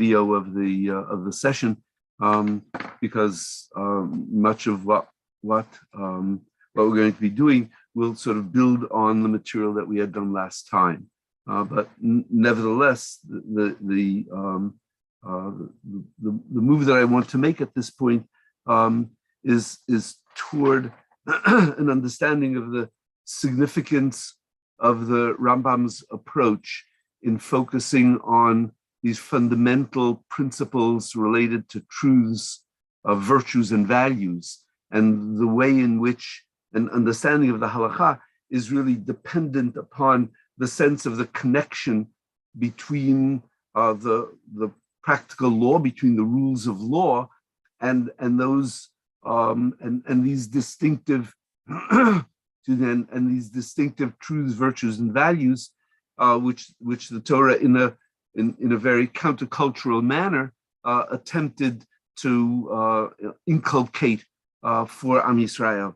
video of the session, because much of what we're going to be doing will sort of build on the material that we had done last time. But nevertheless, the move that I want to make at this point is toward an understanding of the significance of the Rambam's approach in focusing on these fundamental principles related to truths, virtues, and values, and the way in which an understanding of the halakha is really dependent upon the sense of the connection between the practical law, between the rules of law, and those and these distinctive and these distinctive truths, virtues, and values, which the Torah in a very countercultural manner attempted to inculcate for Am Yisrael.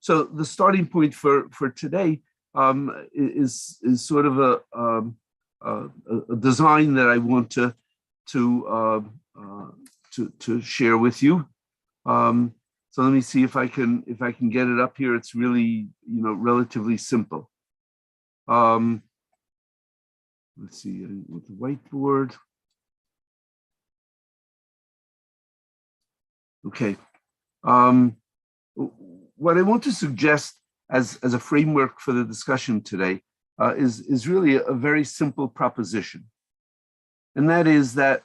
So the starting point for today is sort of a design that I want to share with you. So let me see if I can get it up here. It's really relatively simple. Let's see with the whiteboard. Okay. What I want to suggest as a framework for the discussion today is really a very simple proposition, and that is that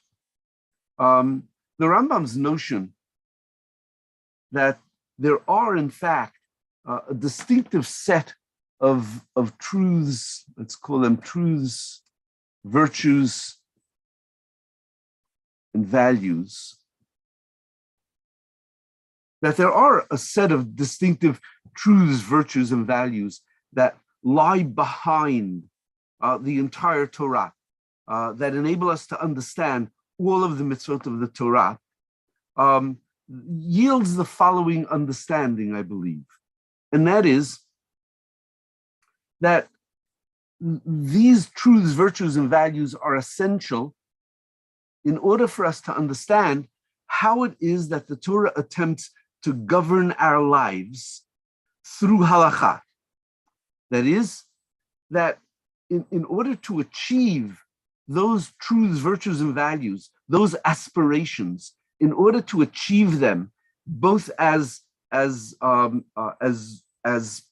the Rambam's notion that there are, in fact, a distinctive set of truths, let's call them truths, virtues, and values, that there are a set of distinctive truths, virtues, and values that lie behind the entire Torah, that enable us to understand all of the mitzvot of the Torah, yields the following understanding, I believe. And that is that these truths, virtues, and values are essential in order for us to understand how it is that the Torah attempts to govern our lives through halakha. That is, that in order to achieve those truths, virtues, and values, those aspirations, in order to achieve them, both as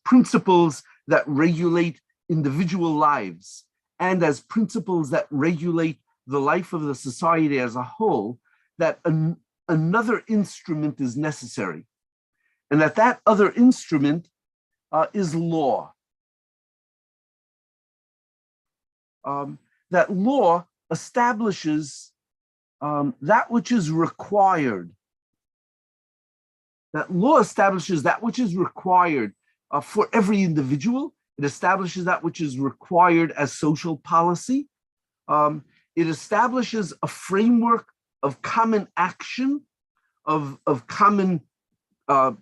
principles that regulate individual lives and as principles that regulate the life of the society as a whole, that another instrument is necessary, and that other instrument is law. That law establishes that which is required. That law establishes that which is required for every individual. It establishes that which is required as social policy. It establishes a framework of common action, of common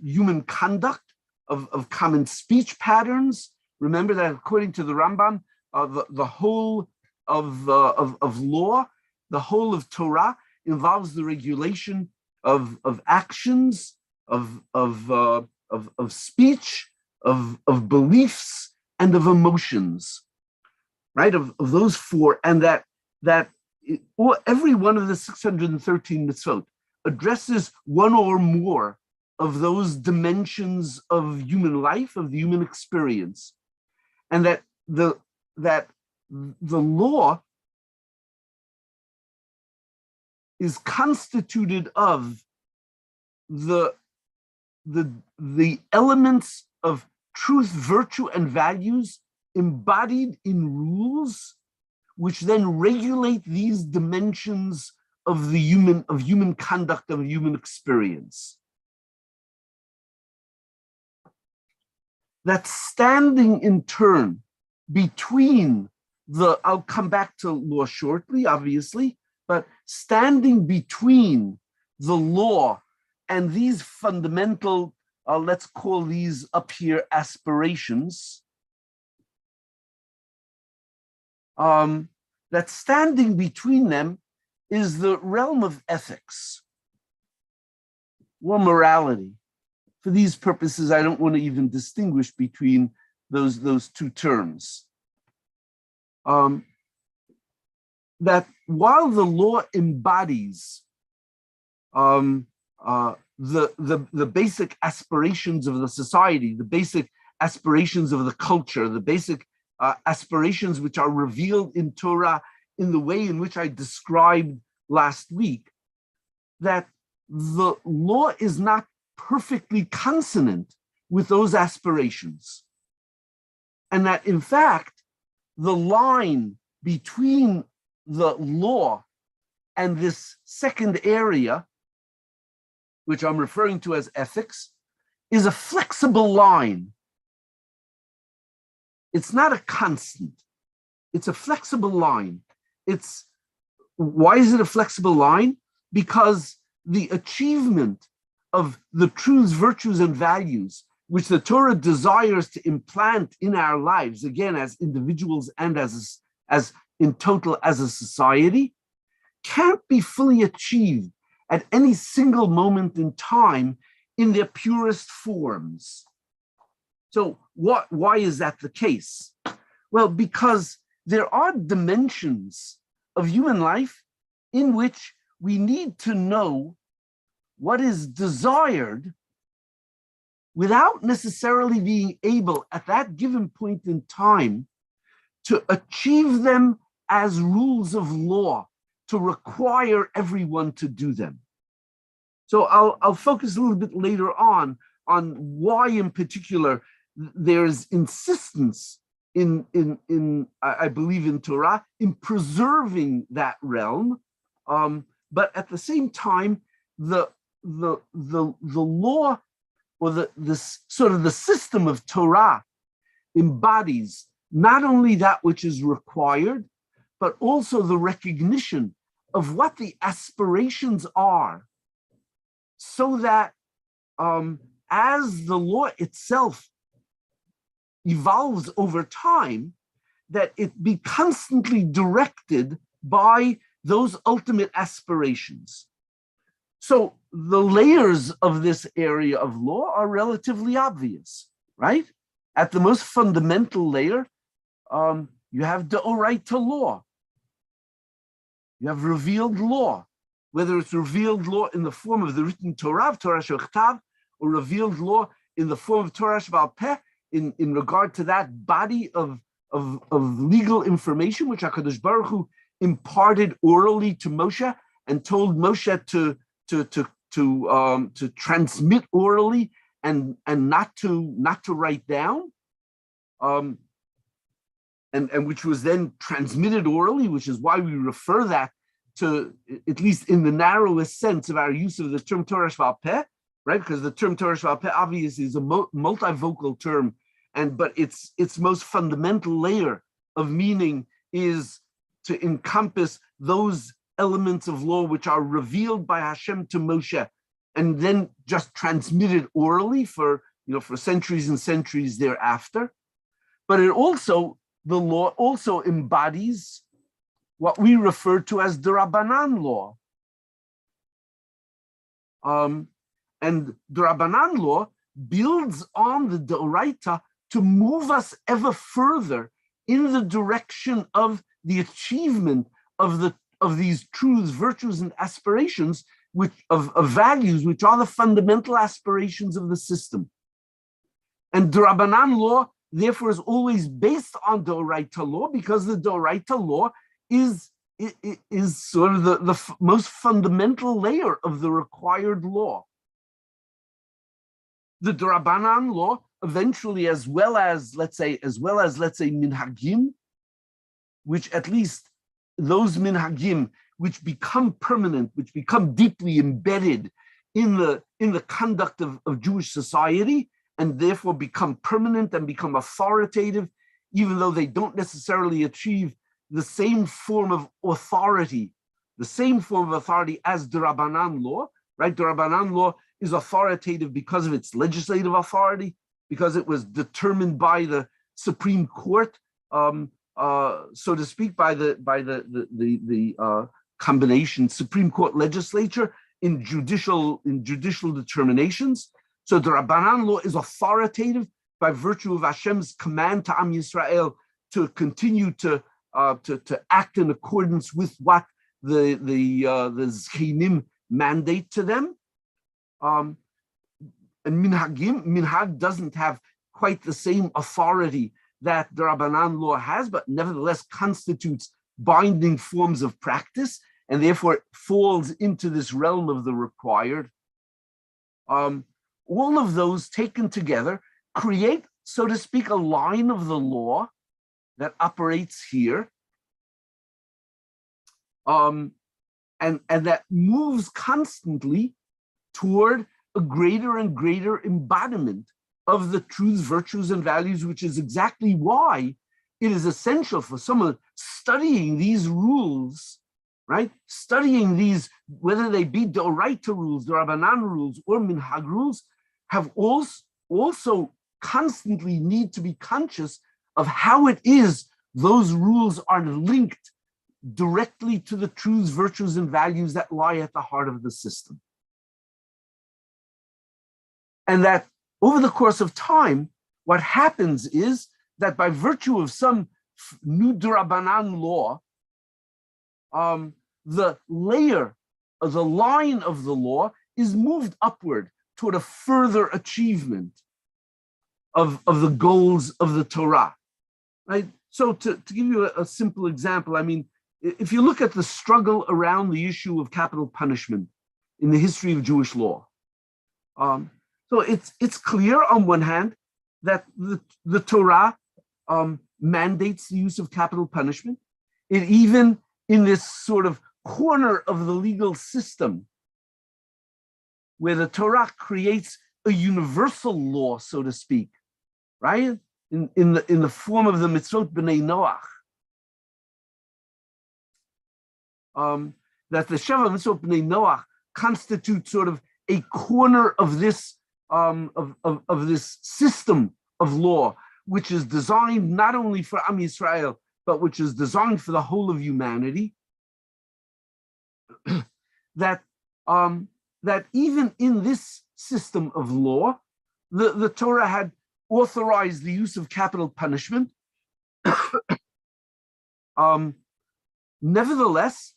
human conduct, of common speech patterns. Remember that according to the Rambam, the whole of law, the whole of Torah involves the regulation of actions, of speech, of beliefs, and of emotions, right? Of those four, and that every one of the 613 mitzvot addresses one or more of those dimensions of human life, of the human experience, and that the law is constituted of the elements of truth, virtue, and values embodied in rules, which then regulate these dimensions of human conduct, of human experience. That standing in turn between I'll come back to law shortly, obviously, but standing between the law and these fundamental, let's call these up here aspirations, that standing between them is the realm of ethics or morality. For these purposes, I don't want to even distinguish between those two terms. That while the law embodies the basic aspirations of the society, the basic aspirations of the culture, the basic aspirations which are revealed in Torah in the way in which I described last week, that the law is not perfectly consonant with those aspirations. And that, in fact, the line between the law and this second area, which I'm referring to as ethics, is a flexible line. It's not a constant. It's a flexible line. Why is it a flexible line? Because the achievement of the truths, virtues, and values which the Torah desires to implant in our lives, again, as individuals and as in total as a society, can't be fully achieved at any single moment in time in their purest forms. So why is that the case? Well, because there are dimensions of human life in which we need to know what is desired without necessarily being able at that given point in time to achieve them as rules of law, to require everyone to do them. So I'll focus a little bit later on why in particular there's insistence in I believe in Torah in preserving that realm, but at the same time the law or the sort of the system of Torah embodies not only that which is required, but also the recognition of what the aspirations are, so that as the law itself evolves over time, that it be constantly directed by those ultimate aspirations. So the layers of this area of law are relatively obvious, right? At the most fundamental layer, you have d'oraita law. You have revealed law, whether it's revealed law in the form of the written Torah, Torah shebachtav, or revealed law in the form of Torah sheba'al peh, in regard to that body of legal information which HaKadosh Baruch Hu imparted orally to Moshe and told Moshe to transmit orally and not to write down, and which was then transmitted orally, which is why we refer that to, at least in the narrowest sense of our use of the term Torah sheba'al peh, right? Because the term Torah sheba'al peh obviously is a multivocal term, but its most fundamental layer of meaning is to encompass those elements of law which are revealed by Hashem to Moshe and then just transmitted orally for centuries and centuries thereafter. But the law also embodies what we refer to as the Rabbanan law. And the Rabbanan law builds on the d'oraita to move us ever further in the direction of the achievement of these truths, virtues, and aspirations, of values, which are the fundamental aspirations of the system. And the Rabbanan law, therefore, is always based on d'oraita law, because the d'oraita law is sort of the most fundamental layer of the required law. The Rabbanan law eventually, as well as let's say minhagim, which at least those minhagim which become permanent, which become deeply embedded in the conduct of Jewish society, and therefore become permanent and become authoritative, even though they don't necessarily achieve the same form of authority as the Rabbanan law, right? The Rabbanan law is authoritative because of its legislative authority, because it was determined by the Supreme Court so to speak, by the combination Supreme Court legislature in judicial determinations. So the Rabbanan law is authoritative by virtue of Hashem's command to Am Yisrael to continue to act in accordance with what the Zchenim mandate to them. And Minhag doesn't have quite the same authority that the Rabbanan law has, but nevertheless constitutes binding forms of practice, and therefore it falls into this realm of the required. All of those taken together create, so to speak, a line of the law that operates here, and that moves constantly toward a greater and greater embodiment of the truths, virtues, and values, which is exactly why it is essential for someone studying these rules, right? Studying these, whether they be D'Oraita rules, the Rabbanan rules, or Minhag rules, have also constantly need to be conscious of how it is those rules are linked directly to the truths, virtues, and values that lie at the heart of the system. And that over the course of time, what happens is that by virtue of some new D'Rabbanan law, the line of the law is moved upward toward a further achievement of the goals of the Torah, right? So to give you a simple example, I mean, if you look at the struggle around the issue of capital punishment in the history of Jewish law, so it's clear on one hand that the Torah mandates the use of capital punishment. It even in this sort of corner of the legal system where the Torah creates a universal law, so to speak, right? In the form of the mitzvot b'nei Noach. That the Sheva mitzvot b'nei Noach constitute sort of a corner of this of this system of law, which is designed not only for Am Yisrael, but which is designed for the whole of humanity. That even in this system of law, the Torah had authorized the use of capital punishment. Nevertheless,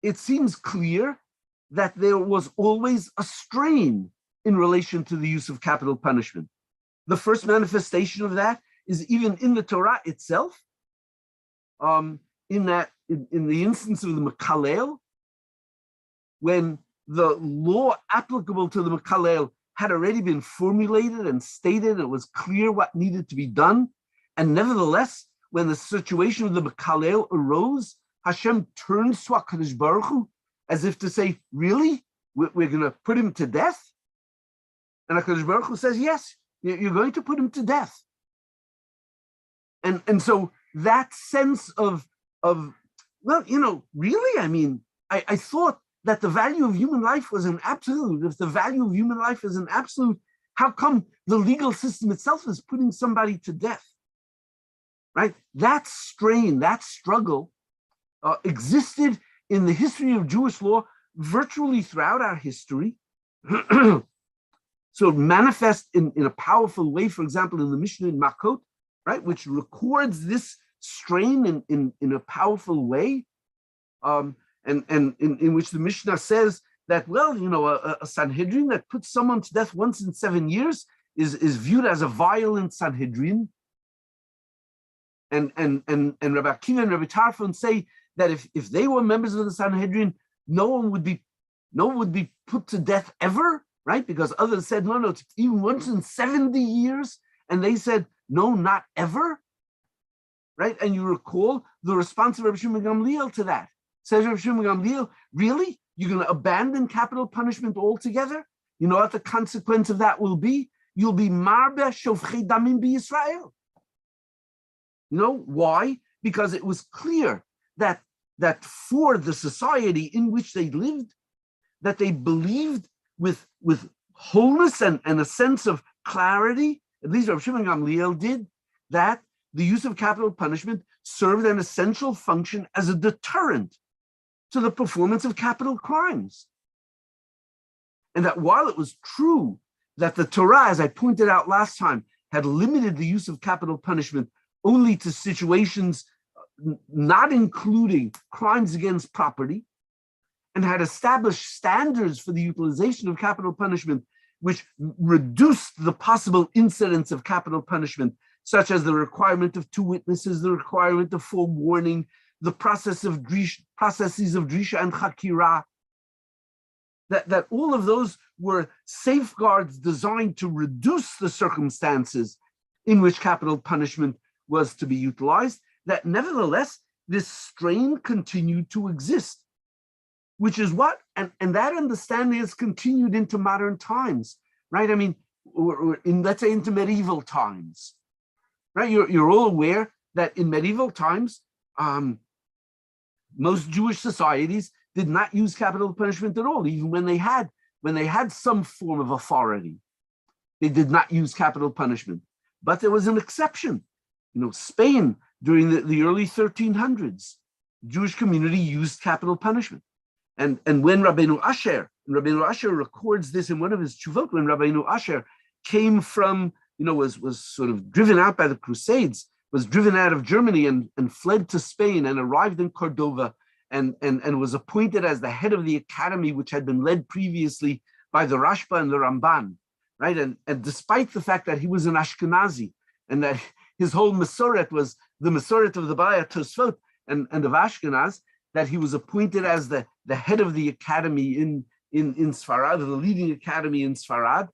it seems clear that there was always a strain in relation to the use of capital punishment. The first manifestation of that is even in the Torah itself, in the instance of the Mekalel, when the law applicable to the Mekalel had already been formulated and stated, it was clear what needed to be done. And nevertheless, when the situation of the Mekalel arose, Hashem turns to HaKadosh Baruch Hu as if to say, really? We're going to put him to death? And HaKadosh Baruch Hu says, yes, you're going to put him to death. And so that sense of well, really, I mean, I thought that the value of human life was an absolute. If the value of human life is an absolute, how come the legal system itself is putting somebody to death? Right? That strain, that struggle existed in the history of Jewish law virtually throughout our history. So it manifests in a powerful way, for example, in the Mishnah in Makot, right, which records this strain in a powerful way, and in which the Mishnah says that, well, a Sanhedrin that puts someone to death once in 7 years is viewed as a violent Sanhedrin. And Rabbi Akiva and Rabbi Tarfon say that if they were members of the Sanhedrin, no one would be put to death ever, right? Because others said, no, it's even once in 70 years. And they said, no, not ever, right? And you recall the response of Rabbi Shimon Gamliel to that. Says Rabbi Shimon Gamliel, really? You're going to abandon capital punishment altogether? You know what the consequence of that will be? You'll be marbe shofchei damim b'Yisrael. Why? Because it was clear that for the society in which they lived, that they believed with wholeness and a sense of clarity, at least Rabbi Shimon Gamliel did, that the use of capital punishment served an essential function as a deterrent to the performance of capital crimes. And that while it was true that the Torah, as I pointed out last time, had limited the use of capital punishment only to situations not including crimes against property, and had established standards for the utilization of capital punishment which reduced the possible incidence of capital punishment, such as the requirement of 2 witnesses, the requirement of forewarning, the processes of drisha and chakira, that all of those were safeguards designed to reduce the circumstances in which capital punishment was to be utilized, that nevertheless, this strain continued to exist, which is what, and that understanding has continued into modern times, right? I mean, or let's say into medieval times, right? You're all aware that in medieval times, most Jewish societies did not use capital punishment at all, even when they had some form of authority. They did not use capital punishment. But there was an exception. Spain, during the early 1300s, Jewish community used capital punishment. And when Rabbeinu Asher records this in one of his tshuvot, when Rabbeinu Asher came from, was sort of driven out by the Crusades, was driven out of Germany and fled to Spain and arrived in Cordova and was appointed as the head of the academy, which had been led previously by the Rashba and the Ramban, right? And despite the fact that he was an Ashkenazi and that his whole Masoret was the Masoret of the Balei Tosfot and of Ashkenaz, that he was appointed as the head of the academy in Sfarad, the leading academy in Sfarad.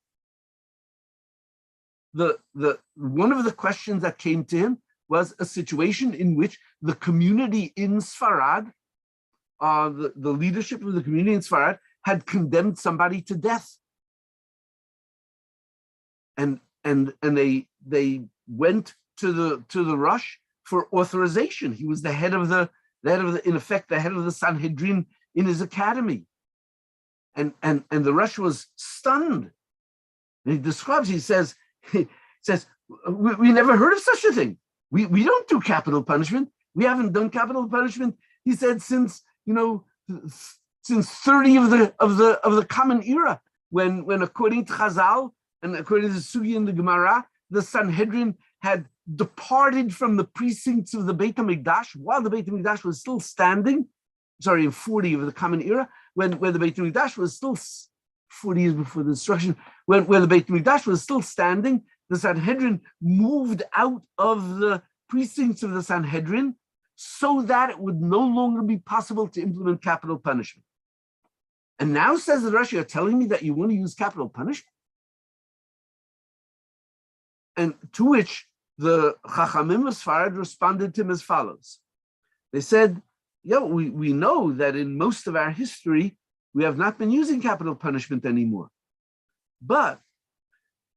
One of the questions that came to him was a situation in which the community in Sfarad, the leadership of the community in Sfarad, had condemned somebody to death, and they went to the Rosh for authorization. He was the head of the in effect the head of the Sanhedrin in his academy, and the Rosh was stunned. And he describes. He says, we never heard of such a thing. We don't do capital punishment. We haven't done capital punishment. He said since 30 of the common era, when according to Chazal and according to the Sugi and the Gemara, the Sanhedrin had departed from the precincts of the Beit HaMikdash while the Beit HaMikdash was still standing. Sorry, in 40 of the common era, when the Beit HaMikdash was still 40 years before the destruction, when the Beit HaMikdash was still standing, the Sanhedrin moved out of the precincts of the Sanhedrin so that it would no longer be possible to implement capital punishment. And now, says the Rosh, you're telling me that you want to use capital punishment? And to which the Chachamim of Sfarad responded to him as follows. They said, yeah, we know that in most of our history, we have not been using capital punishment anymore. But,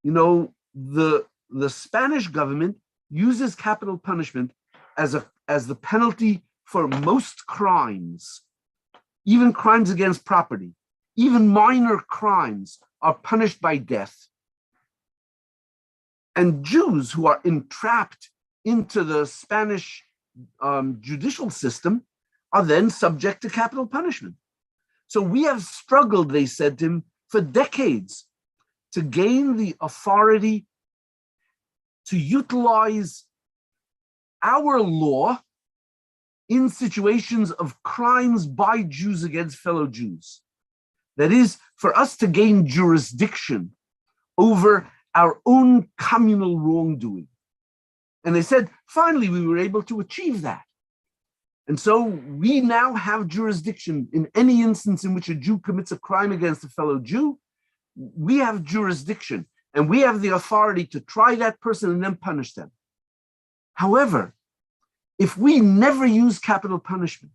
the Spanish government uses capital punishment as the penalty for most crimes, even crimes against property. Even minor crimes are punished by death. And Jews who are entrapped into the Spanish judicial system are then subject to capital punishment. So we have struggled, they said to him, for decades to gain the authority to utilize our law in situations of crimes by Jews against fellow Jews. That is, for us to gain jurisdiction over our own communal wrongdoing. And they said, finally, we were able to achieve that. And so we now have jurisdiction in any instance in which a Jew commits a crime against a fellow Jew. We have jurisdiction and we have the authority to try that person and then punish them. However, if we never use capital punishment,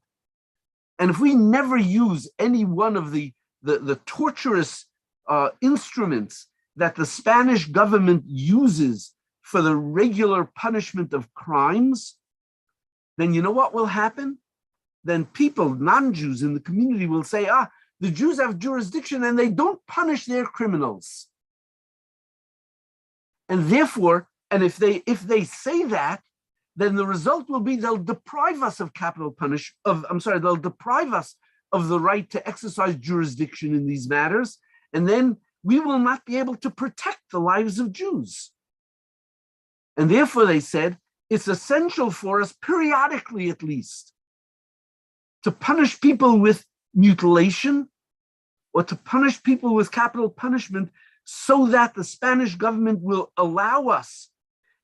and if we never use any one of the torturous instruments that the Spanish government uses for the regular punishment of crimes, then you know what will happen? Then people, non-Jews in the community will say, the Jews have jurisdiction and they don't punish their criminals. And therefore, and if they say that, then the result will be they'll deprive us of they'll deprive us of the right to exercise jurisdiction in these matters, and then we will not be able to protect the lives of Jews. And therefore, they said, it's essential for us, periodically at least, to punish people with mutilation or to punish people with capital punishment so that the Spanish government will allow us,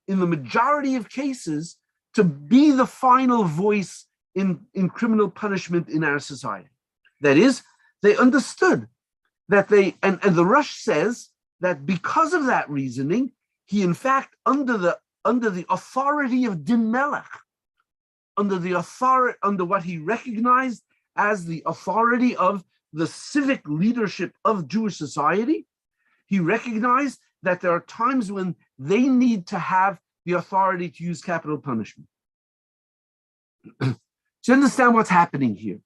in the majority of cases, to be the final voice in criminal punishment in our society. That is, they understood that and the Rush says that because of that reasoning, he in fact, under the authority of Din Melech, under what he recognized as the authority of the civic leadership of Jewish society, he recognized that there are times when they need to have the authority to use capital punishment. To understand what's happening here,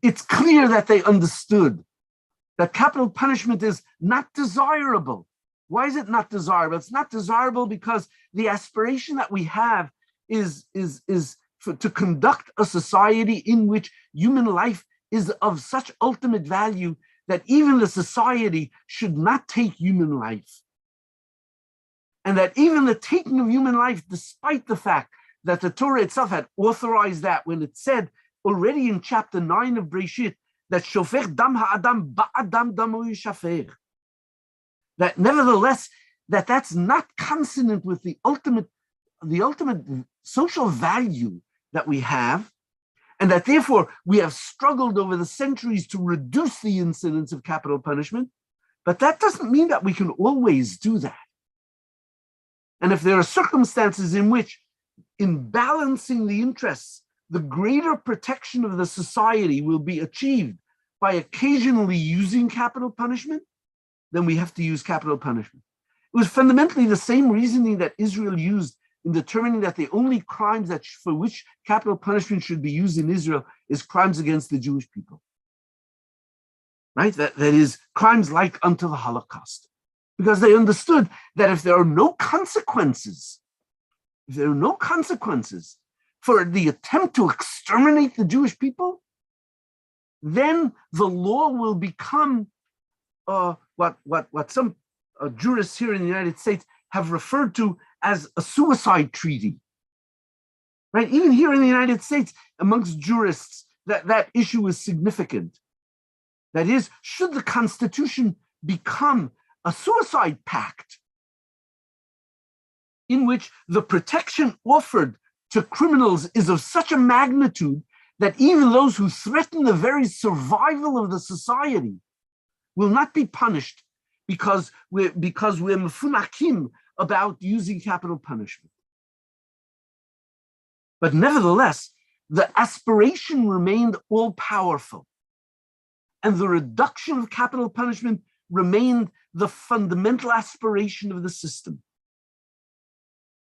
it's clear that they understood that capital punishment is not desirable. Why is it not desirable? It's not desirable because the aspiration that we have is to conduct a society in which human life is of such ultimate value that even the society should not take human life. And that even the taking of human life, despite the fact that the Torah itself had authorized that when it said already in chapter 9 of Breshit that shofech dam ha'adam ba'adam damo yishafech, that nevertheless, that's not consonant with the ultimate social value that we have, and that therefore we have struggled over the centuries to reduce the incidence of capital punishment, but that doesn't mean that we can always do that. And if there are circumstances in which, in balancing the interests, the greater protection of the society will be achieved by occasionally using capital punishment, then we have to use capital punishment. It was fundamentally the same reasoning that Israel used in determining that the only crimes for which capital punishment should be used in Israel is crimes against the Jewish people. Right? That is crimes like unto the Holocaust. Because they understood that if there are no consequences for the attempt to exterminate the Jewish people, then the law will become what some jurists here in the United States have referred to as a suicide treaty. Right? Even here in the United States, amongst jurists, that issue is significant. That is, should the Constitution become a suicide pact in which the protection offered to criminals is of such a magnitude that even those who threaten the very survival of the society will not be punished because we're mefunakim about using capital punishment. But nevertheless, the aspiration remained all-powerful, and the reduction of capital punishment remained the fundamental aspiration of the system.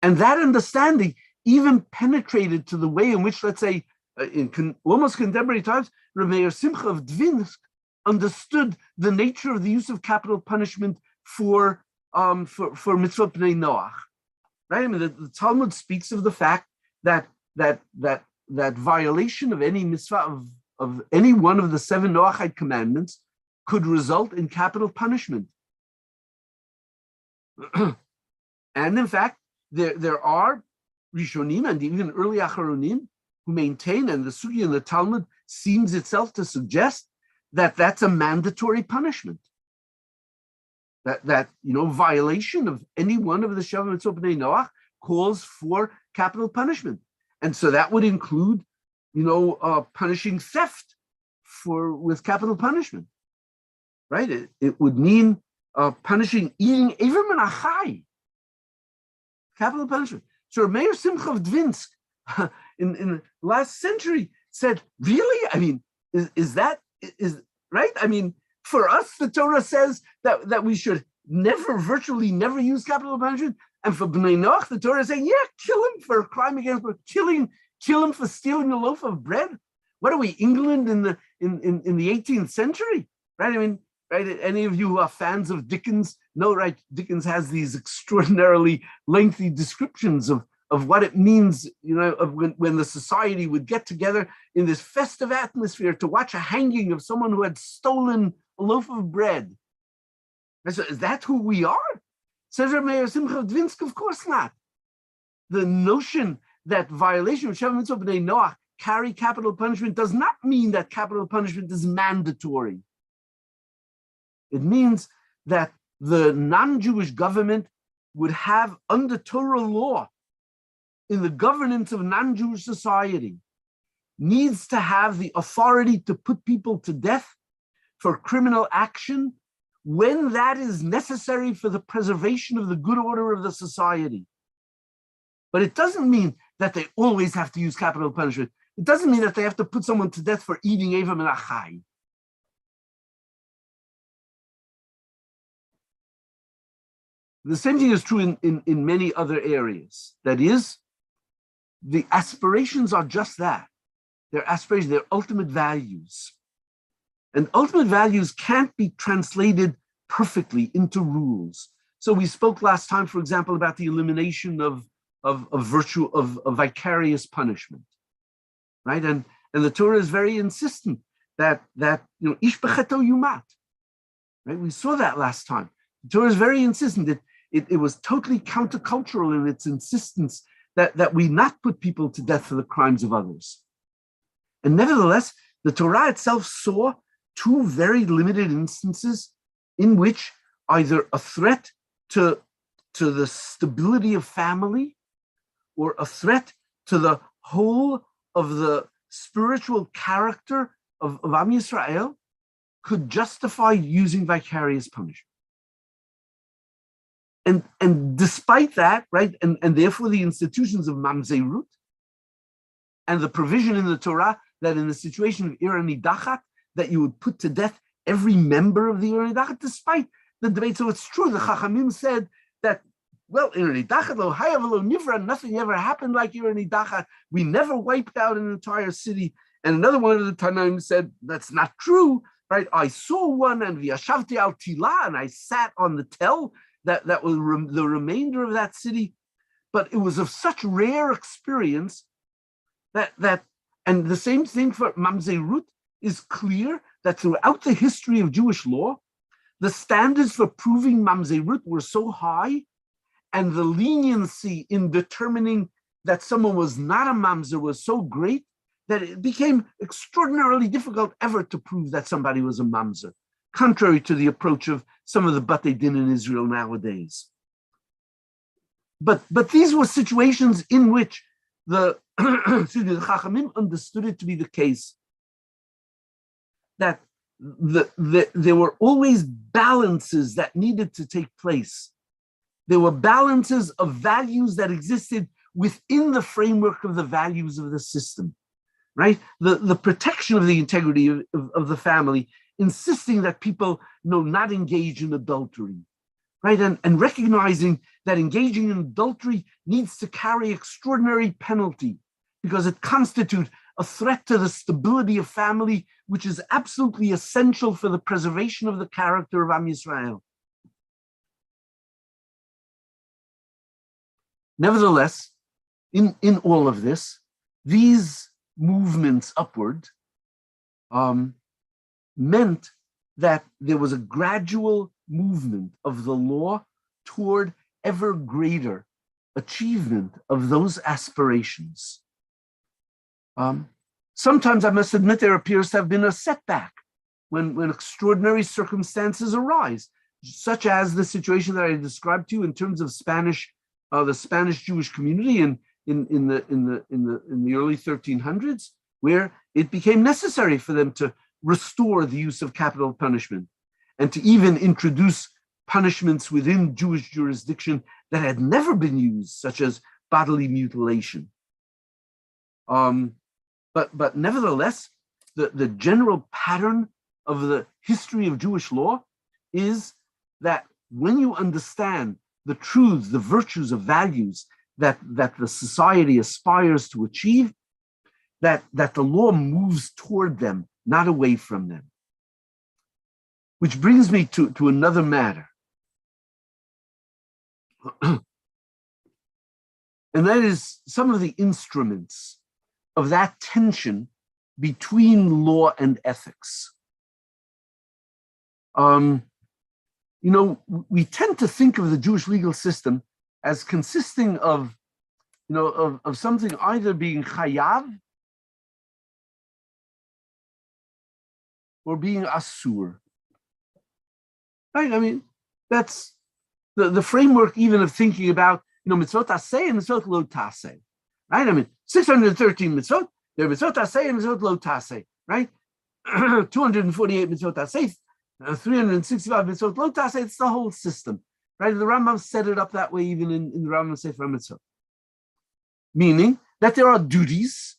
And that understanding even penetrated to the way in which, let's say, in almost contemporary times, Rabbi Simcha of Dvinsk understood the nature of the use of capital punishment for mitzvot bnei Noach. Right? I mean, the Talmud speaks of the fact that violation of any mitzvah of any one of the 7 Noachite commandments could result in capital punishment. And in fact, there are Rishonim and even early Acharonim who maintain, and the Sugi in the Talmud seems itself to suggest that that's a mandatory punishment. That violation of any one of the Sheva Mitzvot Bnei Noach calls for capital punishment, and so that would include, punishing theft with capital punishment, right? It would mean punishing eating Iver min Achai, capital punishment. So Meir Simcha of Dvinsk in the last century said, really? I mean, is right? I mean, for us, the Torah says that we should virtually never use capital punishment. And for Bnei Noach, the Torah is saying, yeah, kill him for a crime against, kill him for stealing a loaf of bread. What are we, England in the 18th century? Right? I mean, right? Any of you who are fans of Dickens know, right? Dickens has these extraordinarily lengthy descriptions of what it means, of when the society would get together in this festive atmosphere to watch a hanging of someone who had stolen a loaf of bread. And so is that who we are? Says Rabbi Simcha Dvinsk, of course not. The notion that violation of Sheva Mitzvot B'nai Noach carry capital punishment does not mean that capital punishment is mandatory. It means that the non-Jewish government would have, under Torah law, in the governance of non-Jewish society, needs to have the authority to put people to death for criminal action when that is necessary for the preservation of the good order of the society. But it doesn't mean that they always have to use capital punishment. It doesn't mean that they have to put someone to death for eating Eva min achai. The same thing is true in many other areas. That is, the aspirations are just that. They're aspirations, they're ultimate values. And ultimate values can't be translated perfectly into rules. So we spoke last time, for example, about the elimination of vicarious punishment, right? And the Torah is very insistent that ish b'cheto yumat, right? We saw that last time. The Torah is very insistent that it was totally countercultural in its insistence that we not put people to death for the crimes of others. And nevertheless, the Torah itself saw two very limited instances in which either a threat to the stability of family or a threat to the whole of the spiritual character of Am Yisrael could justify using vicarious punishment. And despite that, right, and therefore the institutions of mamzerut and the provision in the Torah that in the situation of Ir Nidachat, that you would put to death every member of the Ir Nidachat, despite the debate. So it's true, the Chachamim said that, well, Ir Nidachat lo haya v'lo nivra, nothing ever happened like Ir Nidachat. We never wiped out an entire city. And another one of the Tanaim said, that's not true, right? I saw one, and v'yashavti al tila, and I sat on the tel, that was the remainder of that city. But it was of such rare experience that and the same thing for mamzerut is clear that throughout the history of Jewish law, the standards for proving mamzerut were so high, and the leniency in determining that someone was not a mamzer was so great that it became extraordinarily difficult ever to prove that somebody was a mamzer, contrary to the approach of some of the Batei Din in Israel nowadays. But these were situations in which the Chachamim understood it to be the case that there were always balances that needed to take place. There were balances of values that existed within the framework of the values of the system, right? The protection of the integrity of the family, insisting that people not engage in adultery, right? And recognizing that engaging in adultery needs to carry extraordinary penalty because it constitutes a threat to the stability of family, which is absolutely essential for the preservation of the character of Am Yisrael. Nevertheless, in all of this, these movements upward meant that there was a gradual movement of the law toward ever greater achievement of those aspirations. Sometimes I must admit there appears to have been a setback when extraordinary circumstances arise, such as the situation that I described to you in terms of the Spanish Jewish community in the early 1300s, where it became necessary for them to restore the use of capital punishment and to even introduce punishments within Jewish jurisdiction that had never been used, such as bodily mutilation. But nevertheless, the general pattern of the history of Jewish law is that when you understand the truths, the virtues of values that the society aspires to achieve, that the law moves toward them, not away from them. Which brings me to another matter. And that is some of the instruments of that tension between law and ethics. We tend to think of the Jewish legal system as consisting of something either being chayav or being asur. Right? I mean, that's the framework even of thinking about, mitzvot aseh and mitzvot lo taseh. Right? I mean, 613 mitzvot, they're mitzvot aseh and mitzvot lo taseh. Right? 248 mitzvot aseh, 365 mitzvot lo taseh, it's the whole system. Right? The Rambam set it up that way even in the Rambam Sefer Mitzvot. Meaning that there are duties,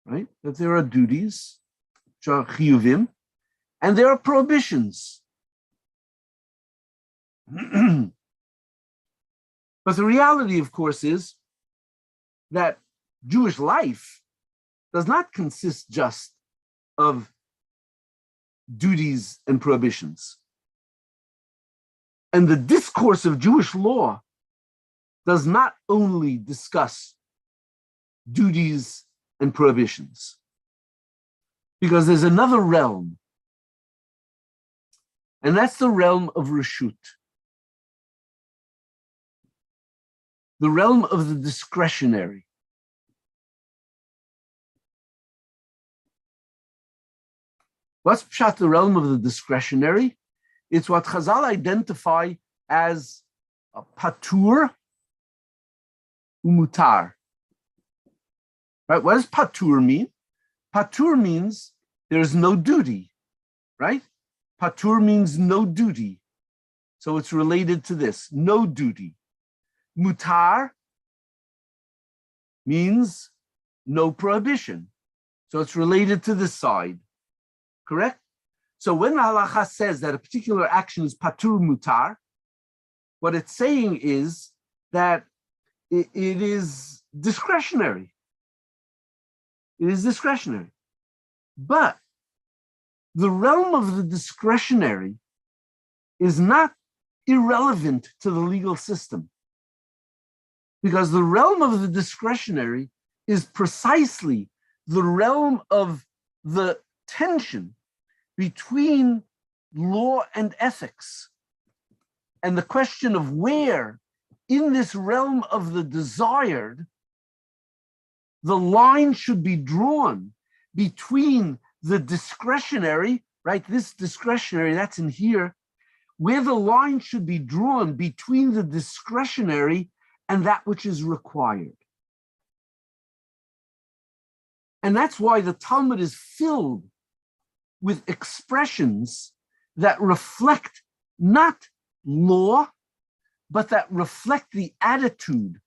right? That there are duties, which are chiyuvim, and there are prohibitions. But the reality, of course, is that Jewish life does not consist just of duties and prohibitions. And the discourse of Jewish law does not only discuss duties and prohibitions, because there's another realm, and that's the realm of reshut, the realm of the discretionary. What's pshat, the realm of the discretionary? It's what Chazal identify as a patur umutar. Right? What does patur mean? Patur means there's no duty, right? Patur means no duty. So it's related to this, no duty. Mutar means no prohibition. So it's related to this side, correct? So when the halacha says that a particular action is patur mutar, what it's saying is that it is discretionary. It is discretionary. But the realm of the discretionary is not irrelevant to the legal system, because the realm of the discretionary is precisely the realm of the tension between law and ethics, and the question of where in this realm of the desired the line should be drawn between the discretionary, right? This discretionary, that's in here, where the line should be drawn between the discretionary and that which is required. And that's why the Talmud is filled with expressions that reflect not law, but that reflect the attitude.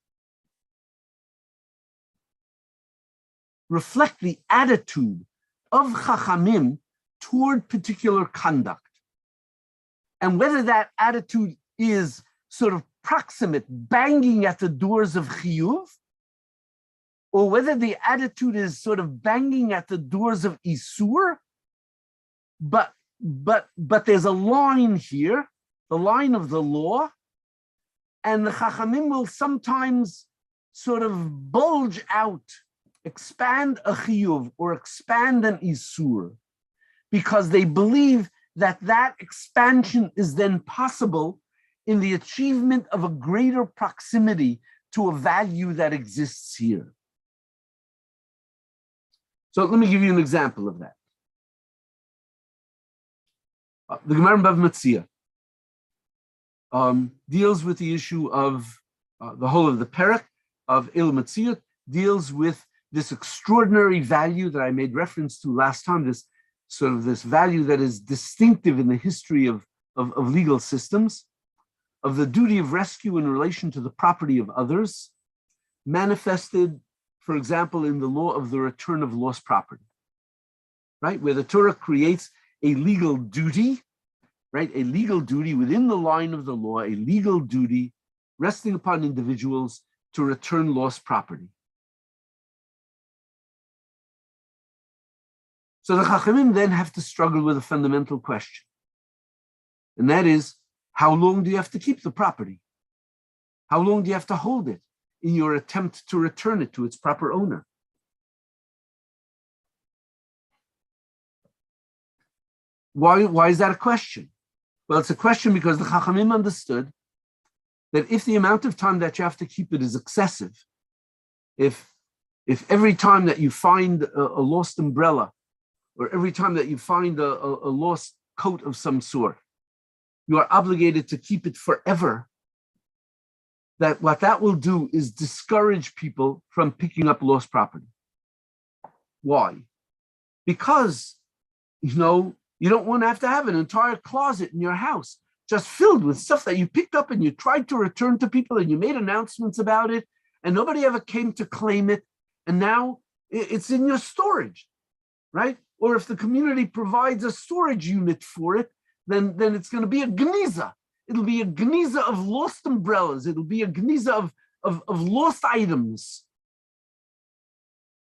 Reflect the attitude of Chachamim toward particular conduct. And whether that attitude is sort of proximate, banging at the doors of Chiyuv, or whether the attitude is sort of banging at the doors of Isur, but there's a line here, the line of the law, and the Chachamim will sometimes sort of bulge out, expand a chiyuv or expand an isur, because they believe that that expansion is then possible in the achievement of a greater proximity to a value that exists here. So let me give you an example of that. The Gemara in Bava Metzia deals with the issue of the whole of the perek of Il Metzia, deals with this extraordinary value that I made reference to last time, this sort of this value that is distinctive in the history of legal systems, of the duty of rescue in relation to the property of others, manifested, for example, in the law of the return of lost property, right? Where the Torah creates a legal duty, right? A legal duty within the line of the law, a legal duty resting upon individuals to return lost property. So the Chachamim then have to struggle with a fundamental question. And that is, how long do you have to keep the property? How long do you have to hold it in your attempt to return it to its proper owner? Why is that a question? Well, it's a question because the Chachamim understood that if the amount of time that you have to keep it is excessive, if every time that you find a lost umbrella, or every time that you find a lost coat of some sort, you are obligated to keep it forever, that what that will do is discourage people from picking up lost property. Why? Because, you don't want to have an entire closet in your house just filled with stuff that you picked up and you tried to return to people and you made announcements about it and nobody ever came to claim it. And now it's in your storage, right? Or if the community provides a storage unit for it, then it's going to be a geniza. It'll be a geniza of lost umbrellas. It'll be a geniza of lost items.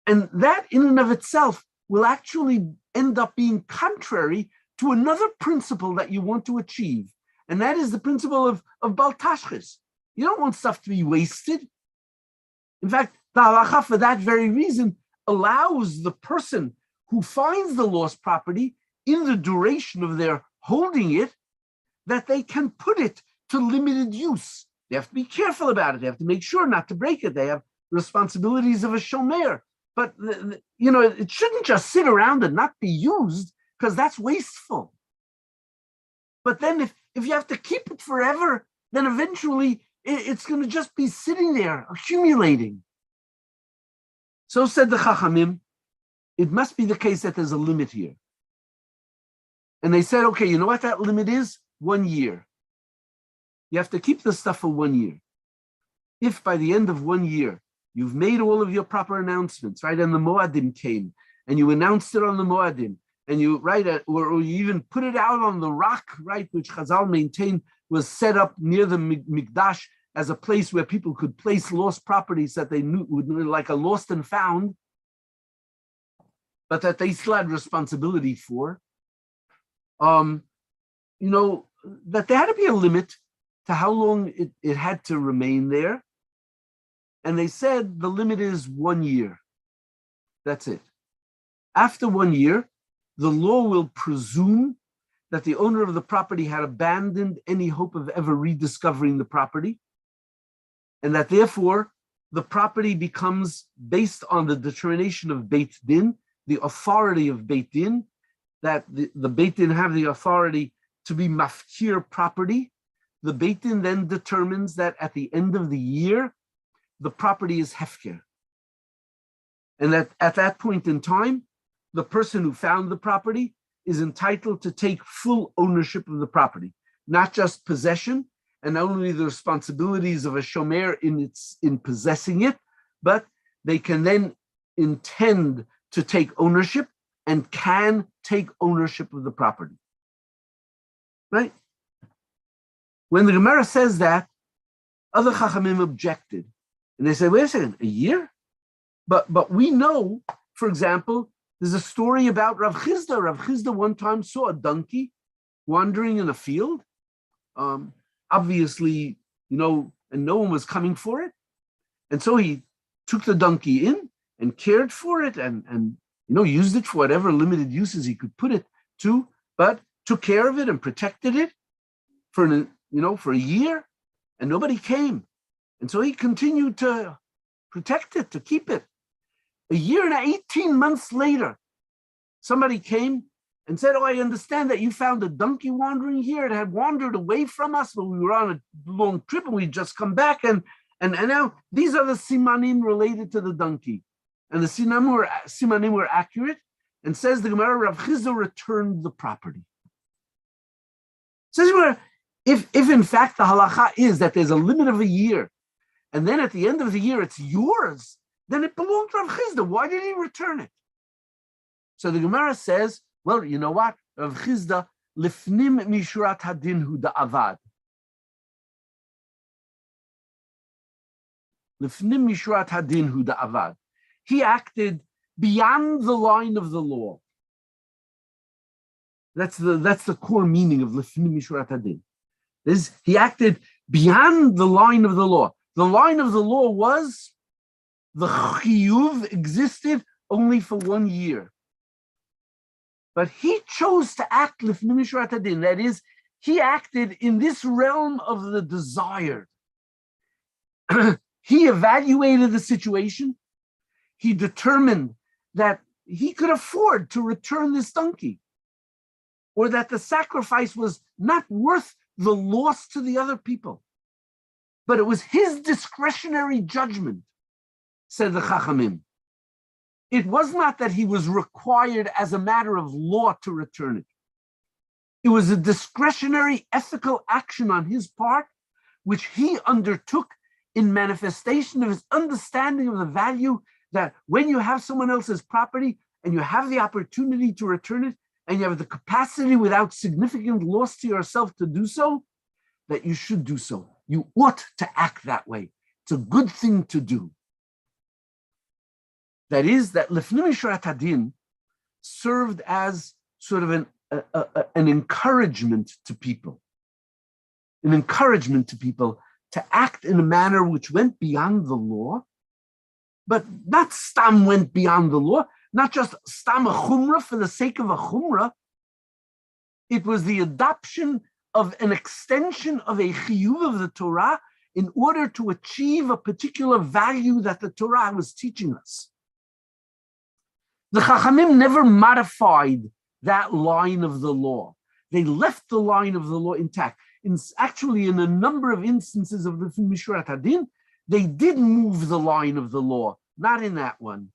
And that in and of itself will actually end up being contrary to another principle that you want to achieve. And that is the principle of Bal Tashchis. You don't want stuff to be wasted. In fact, the halacha, for that very reason, allows the person who finds the lost property in the duration of their holding it, that they can put it to limited use. They have to be careful about it. They have to make sure not to break it. They have responsibilities of a shomer. But, it shouldn't just sit around and not be used, because that's wasteful. But then if you have to keep it forever, then eventually it's going to just be sitting there, accumulating. So said the Chachamim, it must be the case that there's a limit here. And they said, okay, you know what that limit is? 1 year. You have to keep the stuff for 1 year. If by the end of 1 year, you've made all of your proper announcements, right? And the Moadim came, and you announced it on the Moadim, and you, right, or you even put it out on the rock, right, which Chazal maintained was set up near the Mikdash as a place where people could place lost properties that they knew would like a lost and found, but that they still had responsibility for. That there had to be a limit to how long it had to remain there. And they said the limit is 1 year. That's it. After 1 year, the law will presume that the owner of the property had abandoned any hope of ever rediscovering the property, and that therefore the property becomes based on the determination of Beit Din, the authority of Beit Din, that the Beit Din have the authority to be mafkir property. The Beit Din then determines that at the end of the year, the property is hefker. And that at that point in time, the person who found the property is entitled to take full ownership of the property, not just possession and not only the responsibilities of a shomer in possessing it, but they can then intend to take ownership and can take ownership of the property. Right? When the Gemara says that, other Chachamim objected. And they said, wait a second, a year? But we know, for example, there's a story about Rav Chizda. Rav Chizda one time saw a donkey wandering in a field. Obviously, and no one was coming for it. And so he took the donkey in and cared for it and used it for whatever limited uses he could put it to, but took care of it and protected it for a year, and nobody came. And so he continued to protect it, to keep it. A year and 18 months later, somebody came and said, I understand that you found a donkey wandering here. It had wandered away from us when we were on a long trip and we'd just come back. And now these are the simanim related to the donkey. And the simanim were accurate. And says the Gemara, Rav Chizda returned the property. Says if in fact the halacha is that there's a limit of a year, and then at the end of the year it's yours, then it belonged to Rav Chizda. Why did he return it? So the Gemara says, well, you know what? Rav Chizda, lifnim mishurat hadin hu da'avad. Lifnim mishurat hadin hu da'avad. He acted beyond the line of the law. That's the core meaning of Lifnim Mishurat Hadin. He acted beyond the line of the law. The line of the law was the chiyuv existed only for 1 year. But he chose to act Lifnim Mishurat Hadin. That is, he acted in this realm of the desire. He evaluated the situation. He determined that he could afford to return this donkey, or that the sacrifice was not worth the loss to the other people. But it was his discretionary judgment, said the Chachamim. It was not that he was required as a matter of law to return it. It was a discretionary ethical action on his part, which he undertook in manifestation of his understanding of the value that when you have someone else's property and you have the opportunity to return it, and you have the capacity without significant loss to yourself to do so, that you should do so. You ought to act that way. It's a good thing to do. That is, that Lifnim Mishurat Hadin served as sort of an encouragement to people. An encouragement to people to act in a manner which went beyond the law, but not stam went beyond the law, not just stam a chumrah for the sake of a chumrah. It was the adoption of an extension of a chiyuv of the Torah in order to achieve a particular value that the Torah was teaching us. The Chachamim never modified that line of the law. They left the line of the law intact. Actually, in a number of instances of the Mishurat Hadin, they did move the line of the law, not in that one.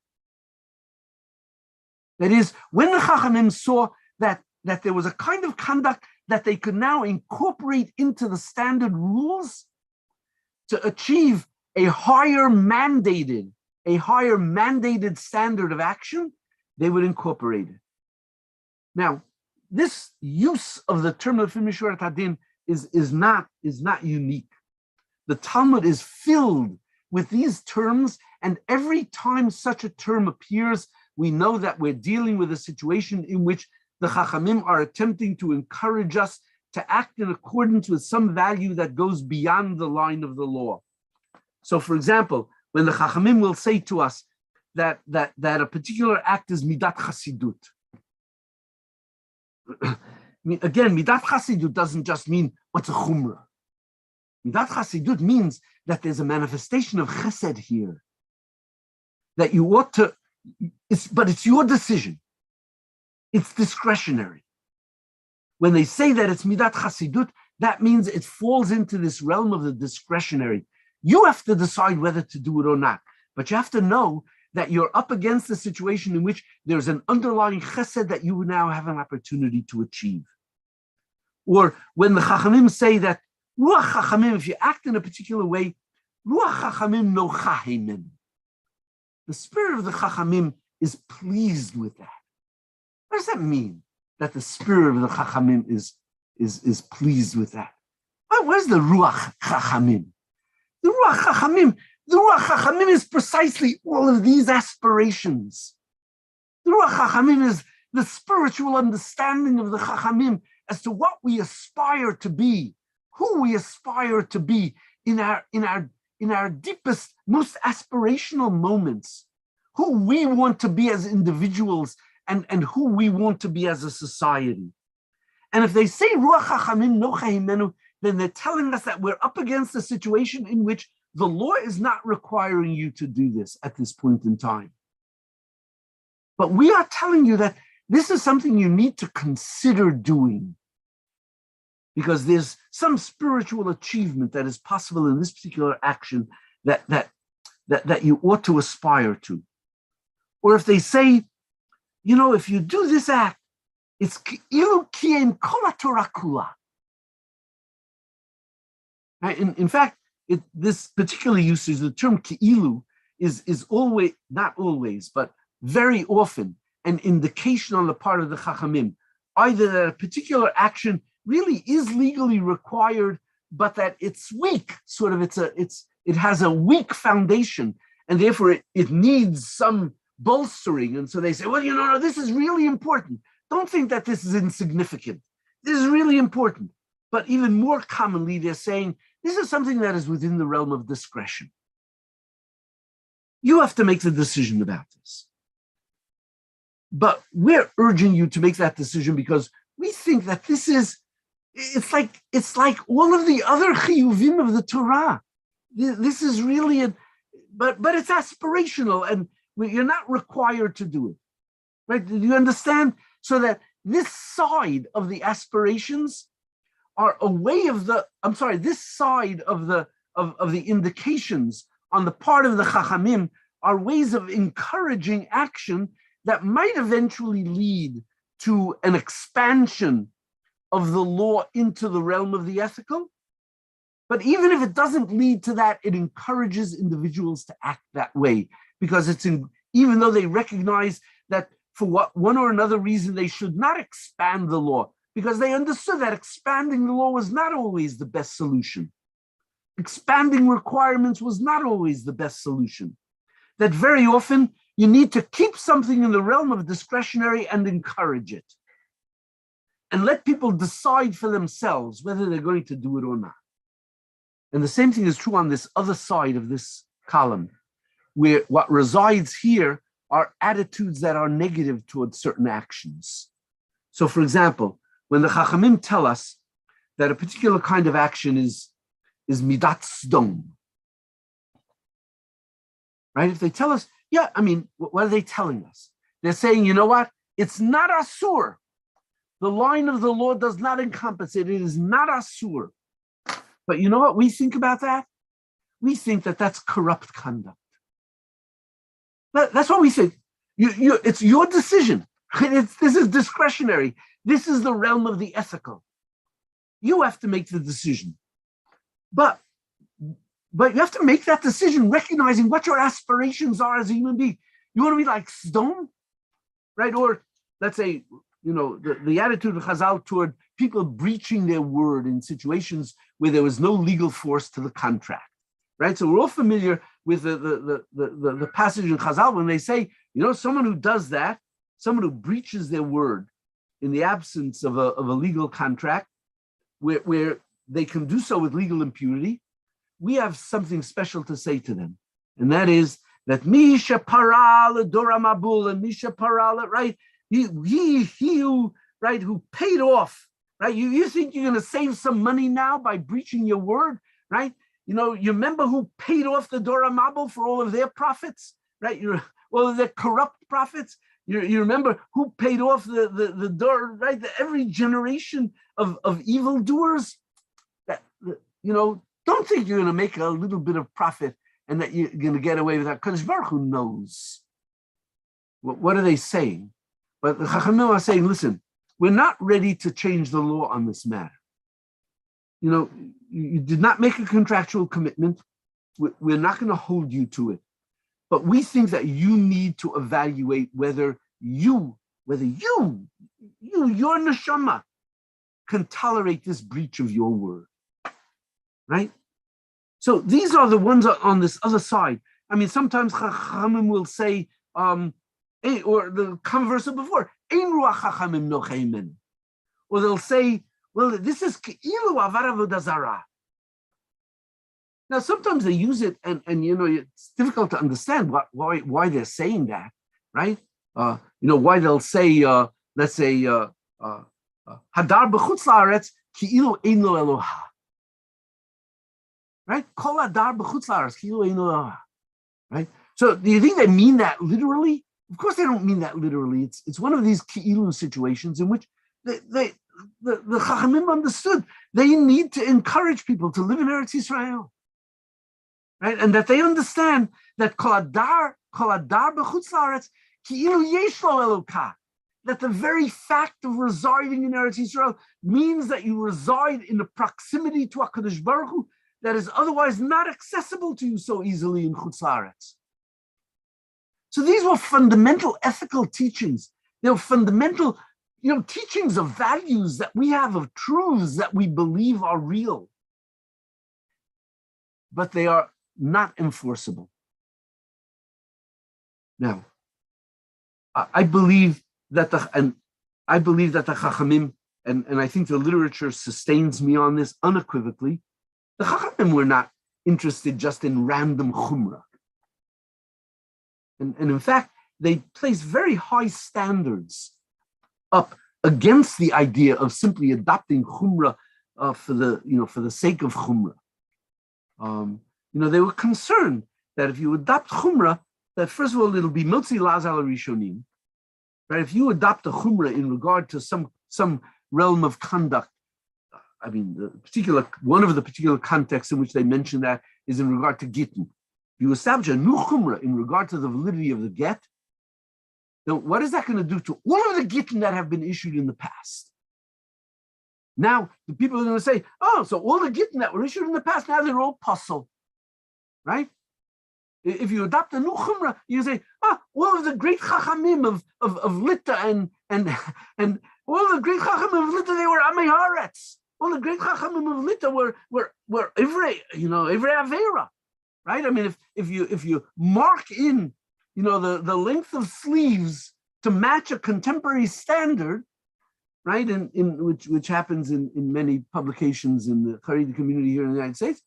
That is, when the Chachamim saw that there was a kind of conduct that they could now incorporate into the standard rules to achieve a higher mandated standard of action, they would incorporate it. Now, this use of the term of Mishurat Hadin is not unique. The Talmud is filled with these terms, and every time such a term appears, we know that we're dealing with a situation in which the Chachamim are attempting to encourage us to act in accordance with some value that goes beyond the line of the law. So, for example, when the Chachamim will say to us that a particular act is midat chasidut. Again, midat chasidut doesn't just mean what's a chumrah. Midat chasidut means that there's a manifestation of chesed here. That you ought to, but it's your decision. It's discretionary. When they say that it's midat chasidut, that means it falls into this realm of the discretionary. You have to decide whether to do it or not. But you have to know that you're up against a situation in which there's an underlying chesed that you now have an opportunity to achieve. Or when the Chachamim say that Ruach Chachamim, if you act in a particular way, Ruach Chachamim nocha heimen. The spirit of the Chachamim is pleased with that. What does that mean? That the spirit of the Chachamim is pleased with that. Where's the Ruach Chachamim? The Ruach Chachamim is precisely all of these aspirations. The Ruach Chachamim is the spiritual understanding of the Chachamim as to what we aspire to be, who we aspire to be in our deepest, most aspirational moments, who we want to be as individuals and who we want to be as a society. And if they say Ruach Chachamim nocha himenu, then they're telling us that we're up against a situation in which the law is not requiring you to do this at this point in time. But we are telling you that this is something you need to consider doing, because there's some spiritual achievement that is possible in this particular action that you ought to aspire to. Or if they say, if you do this act, it's ilu kiyem kol Torah kula. In fact, this particular usage, the term ki'ilu, is always, not always, but very often an indication on the part of the Chachamim, either that a particular action really is legally required, but that it's weak, it has a weak foundation, and therefore it needs some bolstering. And so they say, well, no, this is really important. don't think that this is insignificant. This is really important. But even more commonly, they're saying, this is something that is within the realm of discretion. You have to make the decision about this. But we're urging you to make that decision because we think that this is, it's like all of the other chiyuvim of the Torah. This is really, but it's aspirational and you're not required to do it. Right? Do you understand? So that this side of the aspirations are a way of this side of the indications on the part of the Chachamim are ways of encouraging action that might eventually lead to an expansion of the law into the realm of the ethical. But even if it doesn't lead to that, it encourages individuals to act that way because even though they recognize that for one or another reason, they should not expand the law because they understood that expanding the law was not always the best solution. Expanding requirements was not always the best solution. That very often you need to keep something in the realm of discretionary and encourage it. And let people decide for themselves whether they're going to do it or not. And the same thing is true on this other side of this column, where what resides here are attitudes that are negative towards certain actions. So for example, when the Chachamim tell us that a particular kind of action is midat sdom, right? If they tell us, yeah, I mean, what are they telling us? They're saying, you know what? It's not asur. The line of the law does not encompass it. It is not asur. But you know what we think about that? We think that that's corrupt conduct. That's what we think. It's your decision. This is discretionary. This is the realm of the ethical. You have to make the decision. But you have to make that decision recognizing what your aspirations are as a human being. You want to be like Sdom, right? Or let's say, the attitude of Chazal toward people breaching their word in situations where there was no legal force to the contract, right? So we're all familiar with the passage in Chazal when they say, someone who does that, someone who breaches their word in the absence of a legal contract, where they can do so with legal impunity, we have something special to say to them. And that is that Misha Paral Dora Mabul and Misha Paral, right? He who, right, who paid off, right? You think you're going to save some money now by breaching your word, right? You remember who paid off the Dora Mabul for all of their profits, right? All of their corrupt profits. You remember who paid off the Dora, right? Every generation of evildoers. That don't think you're going to make a little bit of profit and that you're going to get away with that. Kadosh Baruch Hu knows. What are they saying? But the Chachamim are saying, listen, we're not ready to change the law on this matter. You did not make a contractual commitment. We're not going to hold you to it. But we think that you need to evaluate whether your neshama can tolerate this breach of your word. Right? So these are the ones on this other side. I mean, sometimes Chachamim will say, or the converse of before, Ein ruach Chachamim nochei men. Or they'll say, well, this is Ke'ilu avar avodah zarah. Now, sometimes they use it, and it's difficult to understand why they're saying that, right? Why they'll say, let's say, Hadar b'chutz la'aretz Ke'ilu ein lo Eloha. Right? Kol Hadar b'chutz la'aretz Ke'ilu ein lo Eloha. Right? So, do you think they mean that literally? Of course, they don't mean that literally. It's one of these Ke'ilu situations in which the Chachamim understood they need to encourage people to live in Eretz Yisrael. Right? And that they understand that kol hadar b'chutz la'aretz ki'ilu yesh lo Elokah, that the very fact of residing in Eretz Yisrael means that you reside in the proximity to HaKadosh Baruch Hu that is otherwise not accessible to you so easily in Chutz La'aretz. So these were fundamental ethical teachings. They were fundamental, teachings of values that we have, of truths that we believe are real. But they are not enforceable. Now, I believe that I believe that the Chachamim, and I think the literature sustains me on this unequivocally, the Chachamim were not interested just in random chumrah. And in fact, they place very high standards up against the idea of simply adopting chumrah for the sake of chumrah. They were concerned that if you adopt chumrah, that first of all it'll be motzi laz al rishonim. Right? If you adopt a chumrah in regard to some realm of conduct, I mean, one of the particular contexts in which they mention that is in regard to gittin. You establish a new chumrah in regard to the validity of the get. Now, what is that going to do to all of the gittin that have been issued in the past? Now, the people are going to say, oh, so all the gittin that were issued in the past, now they're all puzzle, right? If you adopt a new chumrah, you say, all of the great chachamim of Lita and all the great chachamim of Lita, they were Amei Haaretz. All the great chachamim of Lita were Ivrei Avera, right? I mean, if you mark in, the length of sleeves to match a contemporary standard, right? In which happens in many publications in the Haredi community here in the United States,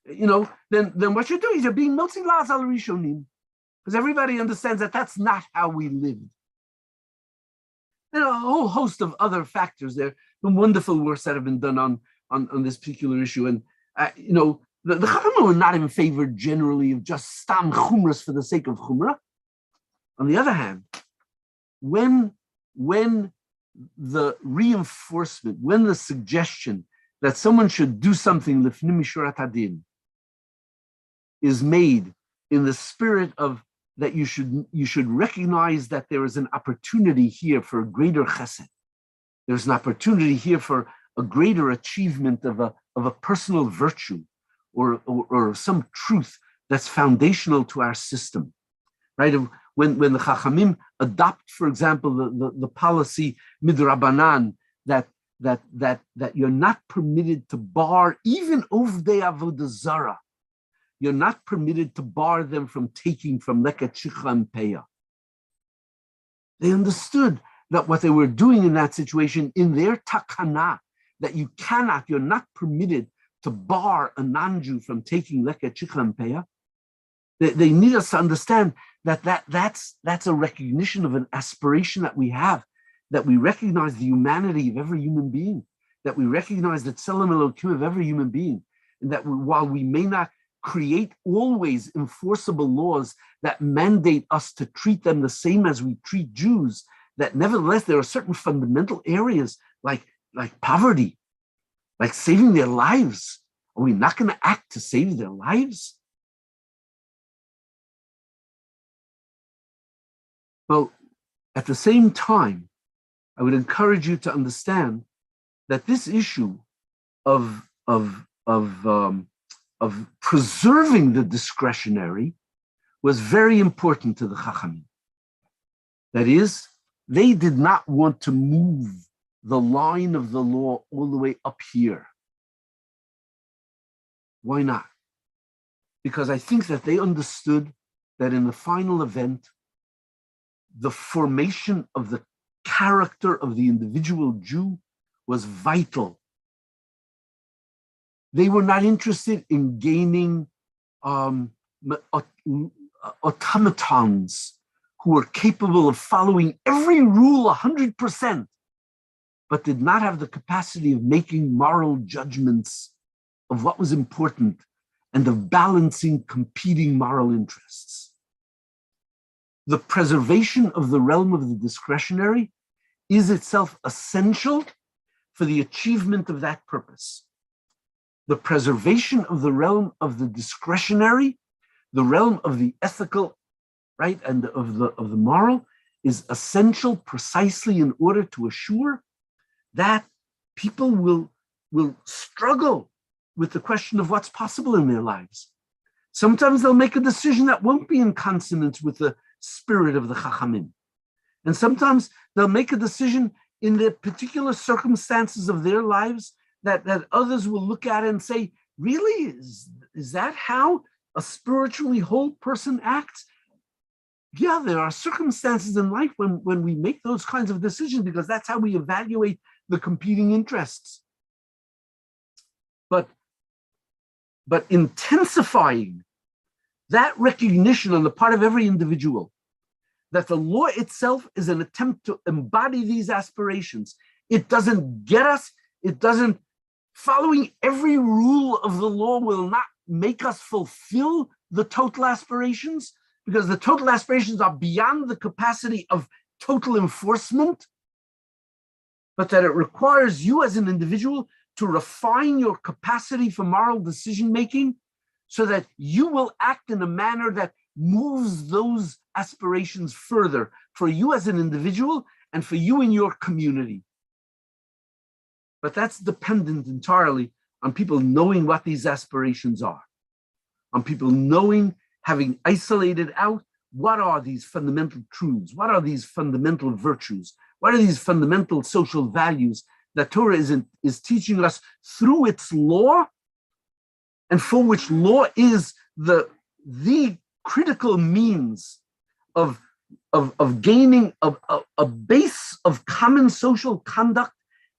then what you're doing is you're being motzi laz al rishonim, because everybody understands that that's not how we lived. There are a whole host of other factors there, the wonderful works that have been done on this particular issue. And, the Chachamim were not in favor generally of just stam chumras for the sake of chumrah. On the other hand, when the reinforcement, when the suggestion that someone should do something lifnim mishurat hadin is made in the spirit of that you should recognize that there is an opportunity here for a greater chesed. There's an opportunity here for a greater achievement of a personal virtue or some truth that's foundational to our system, right? When the Chachamim adopt, for example, the policy midrabanan that you're not permitted to bar even ovdei avodah zara. You're not permitted to bar them from taking from leket shikha and peah. They understood that what they were doing in that situation, in their takana, that you're not permitted to bar a non-Jew from taking leket shikha and peah. They need us to understand that's a recognition of an aspiration that we have, that we recognize the humanity of every human being, that we recognize the tzelem Elokim of every human being, and that while we may not create always enforceable laws that mandate us to treat them the same as we treat Jews, that nevertheless there are certain fundamental areas like poverty, like saving their lives. Are we not going to act to save their lives? Well, at the same time, I would encourage you to understand that this issue of preserving the discretionary was very important to the Chachamim. That is, they did not want to move the line of the law all the way up here. Why not? Because I think that they understood that in the final event, the formation of the character of the individual Jew was vital. They were not interested in gaining automatons who were capable of following every rule 100%, but did not have the capacity of making moral judgments of what was important and of balancing competing moral interests. The preservation of the realm of the discretionary is itself essential for the achievement of that purpose. The preservation of the realm of the discretionary, the realm of the ethical, right, and of the moral, is essential precisely in order to assure that people will struggle with the question of what's possible in their lives. Sometimes they'll make a decision that won't be in consonance with the spirit of the Chachamim. And sometimes they'll make a decision in the particular circumstances of their lives that others will look at and say, really, is that how a spiritually whole person acts? yeah, there are circumstances in life when we make those kinds of decisions, because that's how we evaluate the competing interests. But intensifying that recognition on the part of every individual that the law itself is an attempt to embody these aspirations. It doesn't get us, it doesn't, following every rule of the law will not make us fulfill the total aspirations, because the total aspirations are beyond the capacity of total enforcement, but that it requires you as an individual to refine your capacity for moral decision-making so that you will act in a manner that moves those aspirations further for you as an individual and for you in your community. But that's dependent entirely on people knowing what these aspirations are, on people knowing, having isolated out, what are these fundamental truths? What are these fundamental virtues? What are these fundamental social values that Torah is teaching us through its law, and for which law is the critical means of gaining a base of common social conduct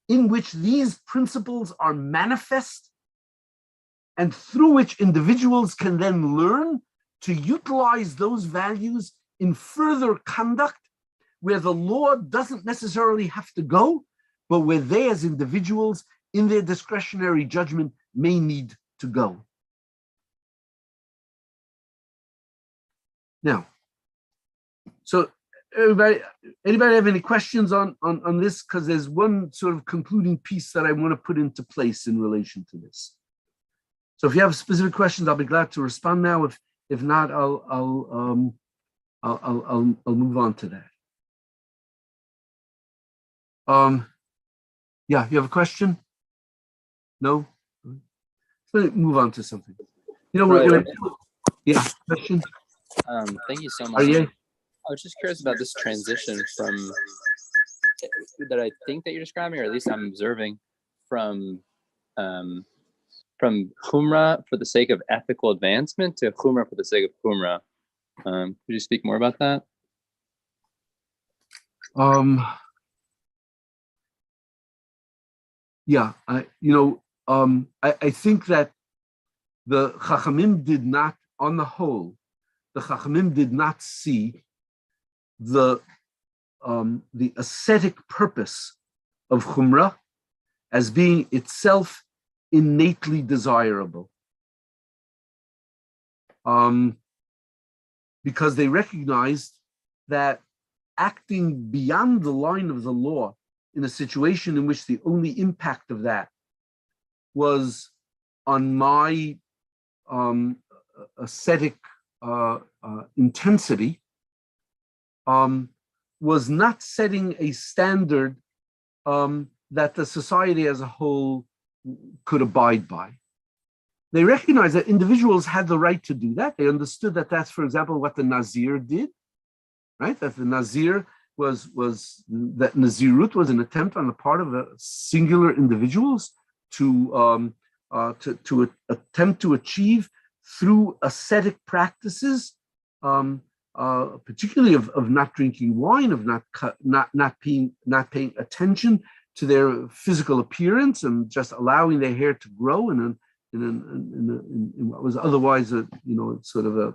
in which these principles are manifest, and through which individuals can then learn to utilize those values in further conduct where the law doesn't necessarily have to go, but where they as individuals in their discretionary judgment may need to go. Now, so anybody have any questions on this? Because there's one sort of concluding piece that I want to put into place in relation to this. So if you have specific questions, I'll be glad to respond now. If not, I'll move on to that. Yeah, you have a question? No? Let's move on to something. You know, yeah, question? Thank you so much. I was just curious about this transition from that I think that you're describing, or at least I'm observing, from Chumrah for the sake of ethical advancement to Chumrah for the sake of Chumrah. Could you speak more about that? Yeah, I think that the Chachamim did not, on the whole, the Chachamim did not see the ascetic purpose of Chumrah as being itself innately desirable, because they recognized that acting beyond the line of the law in a situation in which the only impact of that was on my ascetic intensity, was not setting a standard that the society as a whole could abide by. They recognized that individuals had the right to do that. They understood that that's, for example, what the Nazir did, right? That the Nazir that Nazirut was an attempt on the part of singular individuals to attempt to achieve through ascetic practices, particularly of not drinking wine, of not paying attention to their physical appearance, and just allowing their hair to grow in what was otherwise a sort of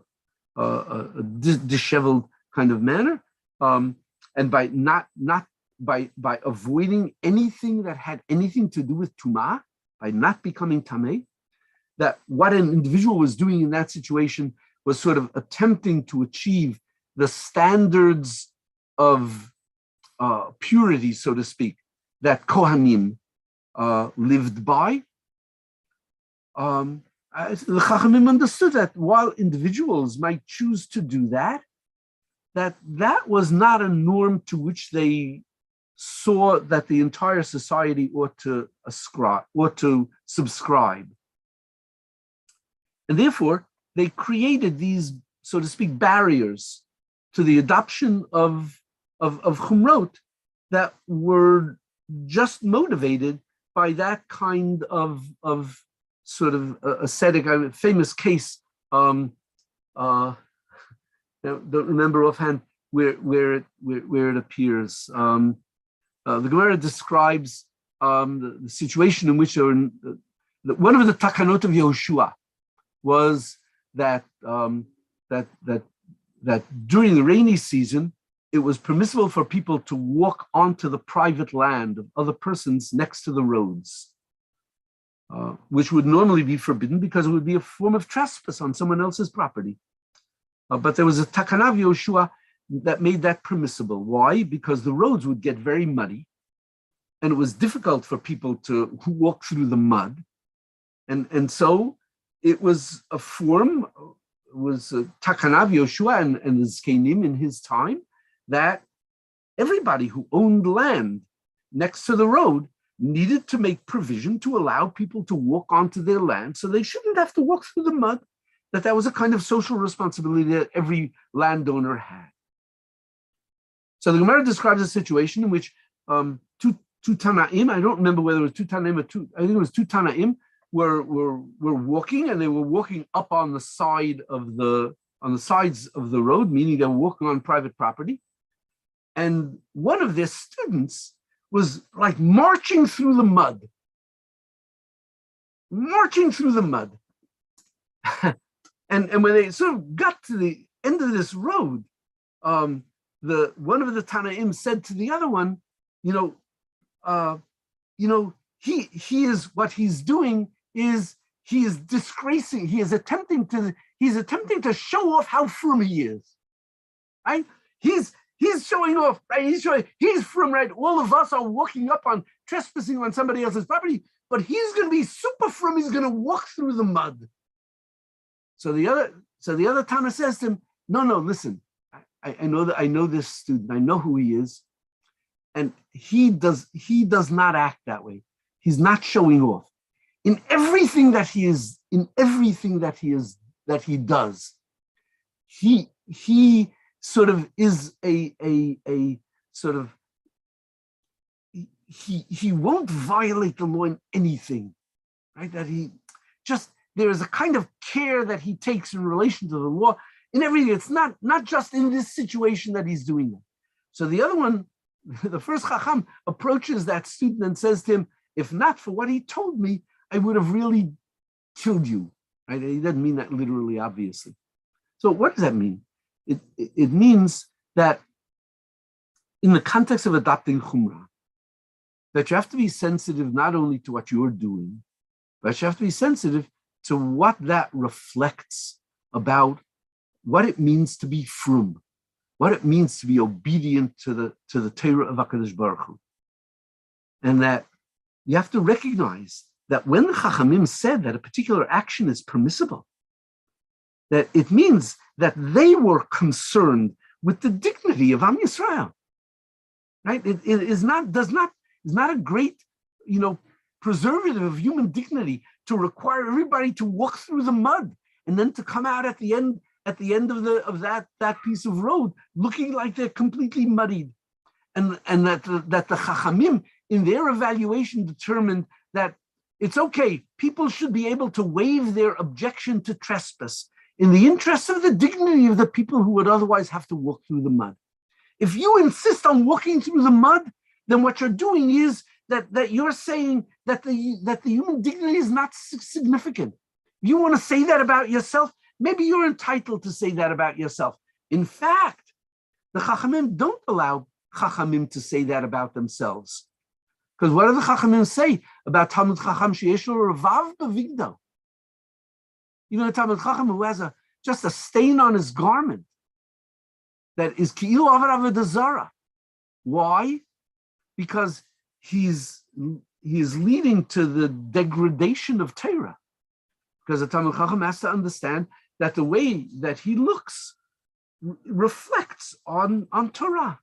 a disheveled kind of manner, and by by avoiding anything that had anything to do with tumah, by not becoming tameh, that what an individual was doing in that situation was sort of attempting to achieve the standards of purity, so to speak, that Kohanim lived by. The Chachamim understood that while individuals might choose to do that, that was not a norm to which they saw that the entire society ought to subscribe. And therefore, they created these, so to speak, barriers to the adoption of Chumrot that were just motivated by that kind of sort of ascetic, famous case, don't remember offhand where it appears. The Gemara describes the situation in which one of the takanot of Yehoshua was that during the rainy season, it was permissible for people to walk onto the private land of other persons next to the roads, which would normally be forbidden because it would be a form of trespass on someone else's property. But there was a takana of Yehoshua that made that permissible. Why? Because the roads would get very muddy, and it was difficult for people to walk through the mud. And so it was a form, it was a takana of Yehoshua and the Zkenim in his time, that everybody who owned land next to the road needed to make provision to allow people to walk onto their land so they shouldn't have to walk through the mud, that was a kind of social responsibility that every landowner had. So the Gemara describes a situation in which two Tanaim, I don't remember whether it was two Tanaim or I think it was two Tanaim, were walking, and they were walking up on the sides of the road, meaning they were walking on private property. And one of their students was like marching through the mud. And when they sort of got to the end of this road, one of the Tanaim said to the other one, he is, what he's doing is he is disgracing, he's attempting to show off how frum he is, right? He's showing off, right? He's frum, right? All of us are walking up on trespassing on somebody else's property, but he's going to be super frum. He's going to walk through the mud. So the other Tana says to him, no, listen, I know this student, I know who he is, and he does not act that way. He's not showing off. In everything that he does, he sort of is a sort of, he won't violate the law in anything, right? That there is a kind of care that he takes in relation to the law in everything. It's not just in this situation that he's doing it. So the other one, the first Chacham, approaches that student and says to him, if not for what he told me, I would have really killed you. Right? He doesn't mean that literally, obviously. So what does that mean? It means that in the context of adopting Chumrah, that you have to be sensitive not only to what you're doing, but you have to be sensitive to what that reflects about what it means to be frum, what it means to be obedient to the Torah of HaKadosh Baruch Hu. And that you have to recognize that when the Chachamim said that a particular action is permissible, that it means that they were concerned with the dignity of Am Yisrael, right? It is not a great, preservative of human dignity to require everybody to walk through the mud and then to come out at the end of that piece of road looking like they're completely muddied, and that the Chachamim in their evaluation determined that it's okay, people should be able to waive their objection to trespass in the interest of the dignity of the people who would otherwise have to walk through the mud. If you insist on walking through the mud, then what you're doing is that you're saying that the human dignity is not significant. You want to say that about yourself? Maybe you're entitled to say that about yourself. In fact, the Chachamim don't allow Chachamim to say that about themselves. Because what do the Chachamim say about Talmud Chacham sheyesh lo revav b'vigdo? Even a Talmud Chacham who has just a stain on his garment that is ki'ilu avad avodah zara. Why? Because he is leading to the degradation of Torah. Because the Talmud Chacham has to understand that the way that he looks reflects on Torah.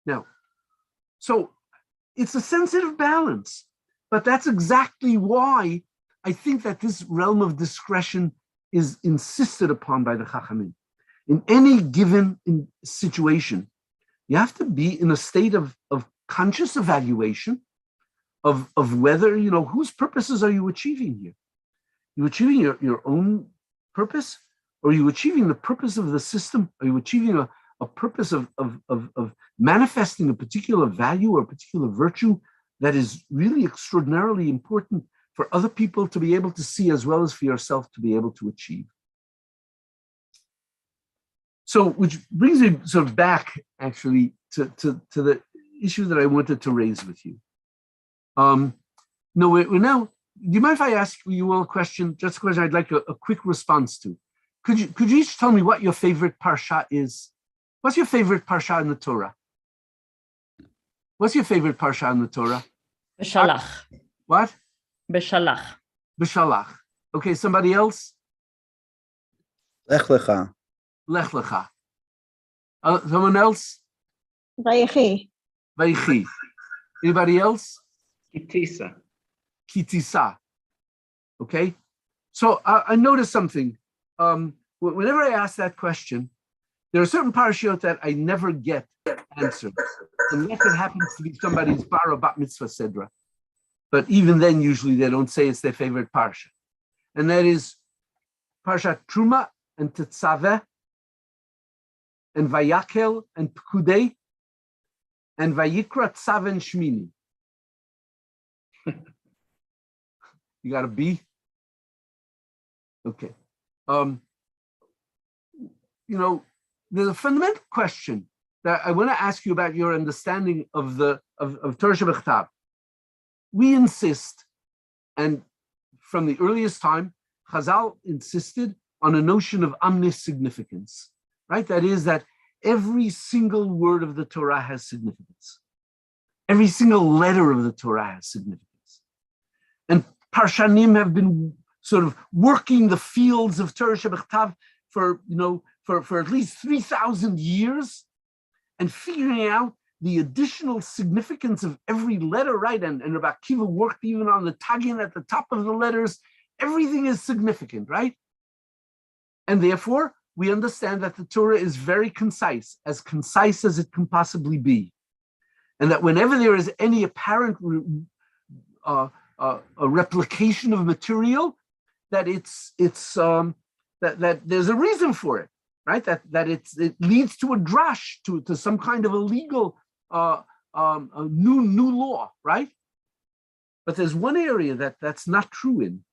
Now, so it's a sensitive balance, but that's exactly why I think that this realm of discretion is insisted upon by the Chachamim. In any given situation, you have to be in a state of conscious evaluation of whether, whose purposes are you achieving here? You're achieving your own purpose, Or are you achieving the purpose of the system? Are you achieving a purpose of manifesting a particular value or a particular virtue that is really extraordinarily important for other people to be able to see, as well as for yourself to be able to achieve? So, which brings me sort of back, actually, to the issue that I wanted to raise with you. No, we're now, do you mind if I ask you all a question? Just a question I'd like a quick response to. Could you each tell me what your favorite Parsha is? What's your favorite Parsha in the Torah? What's your favorite Parsha in the Torah? Beshalach. What? Beshalach. Beshalach. Okay, somebody else? Lech Lecha. Lech Lecha. Someone else? Vayechi. Vayechi. Anybody else? Kitisa. Kitisa. Okay. So I noticed something. Whenever I ask that question, there are certain parashiot that I never get answered, unless it happens to be somebody's bar or bat mitzvah sedra. But even then, usually they don't say it's their favorite parsha, and that is Parshat Truma and Tetzaveh and Vayakel and Pekudei and Vayikra Tzav and Shmini. You got a B? Okay. There's a fundamental question that I want to ask you about your understanding of Torah Shebechtav. We insist, and from the earliest time, Chazal insisted on a notion of omnisignificance, right? That is, that every single word of the Torah has significance. Every single letter of the Torah has significance. And Parshanim have been sort of working the fields of Torah Shebechtav for at least 3,000 years, and figuring out the additional significance of every letter, right? And Rabbi Akiva worked even on the tagin at the top of the letters. Everything is significant, right? And therefore, we understand that the Torah is very concise as it can possibly be. And that whenever there is any apparent a replication of material, that that there's a reason for it, right? That it leads to a drash, to some kind of a legal a new law, right? But there's one area that's not true in,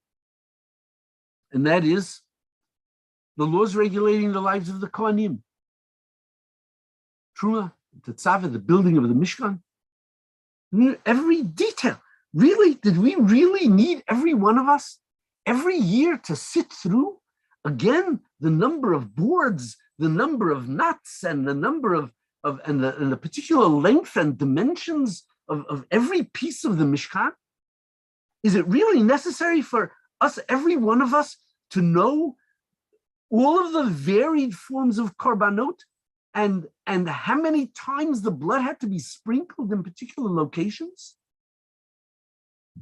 and that is the laws regulating the lives of the Kohanim. Truma, Tetzaveh, the building of the Mishkan, every detail. Really, did we really need every one of us every year to sit through again the number of boards, the number of nuts, and the number of the particular length and dimensions of every piece of the Mishkan? Is it really necessary for us, every one of us, to know all of the varied forms of korbanot and how many times the blood had to be sprinkled in particular locations?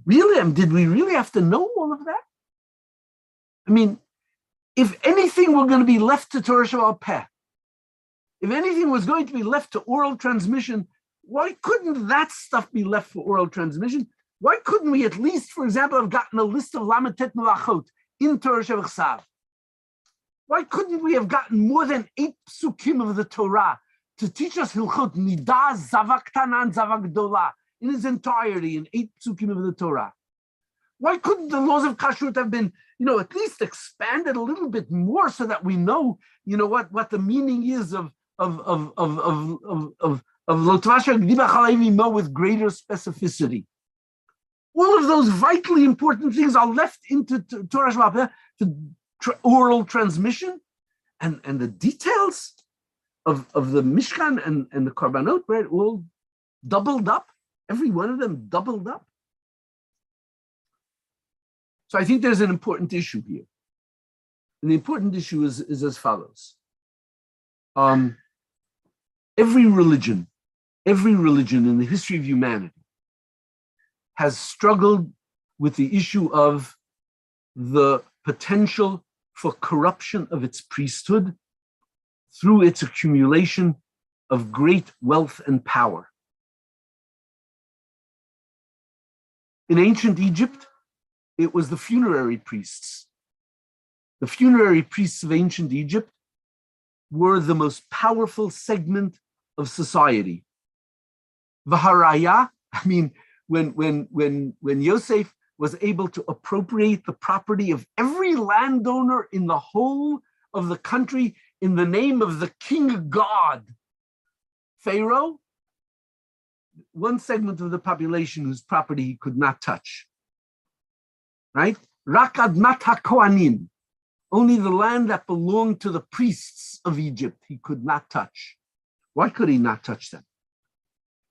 Really, did we really have to know all of that? I mean, if anything were going to be left to Torah Sheba'al Peh, if anything was going to be left to oral transmission, why couldn't that stuff be left for oral transmission? Why couldn't we at least, for example, have gotten a list of Lametet Melachot in Torah Shebechsav? Why couldn't we have gotten more than 8 psukim of the Torah to teach us Hilchot Nidah, Zavak Tana, and Zavak Golah in its entirety, in 8 psukim of the Torah? Why couldn't the laws of kashrut have been, at least expanded a little bit more so that we know, what the meaning is of Lotvasha Gdiba Chalayim with greater specificity? All of those vitally important things are left into Torah Sheba'al Peh, to oral transmission, and the details of the Mishkan and the Korbanot, right, all doubled up, every one of them doubled up. So I think there's an important issue here. And the important issue is as follows. Every religion in the history of humanity has struggled with the issue of the potential for corruption of its priesthood through its accumulation of great wealth and power. In ancient Egypt, it was the funerary priests The funerary priests of ancient Egypt were the most powerful segment of society. V'haraya, I mean, when Yosef was able to appropriate the property of every landowner in the whole of the country in the name of the king God, Pharaoh, one segment of the population whose property he could not touch, right? Rak admat hakohanim, only the land that belonged to the priests of Egypt he could not touch. Why could he not touch them?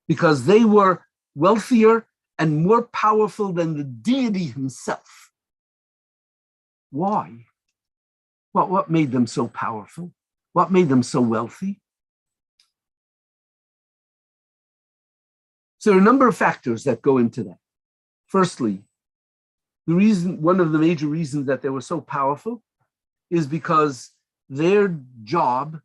Because they were wealthier and more powerful than the deity himself. Why? Well, what made them so powerful? What made them so wealthy? So there are a number of factors that go into that. Firstly, one of the major reasons that they were so powerful is because their job,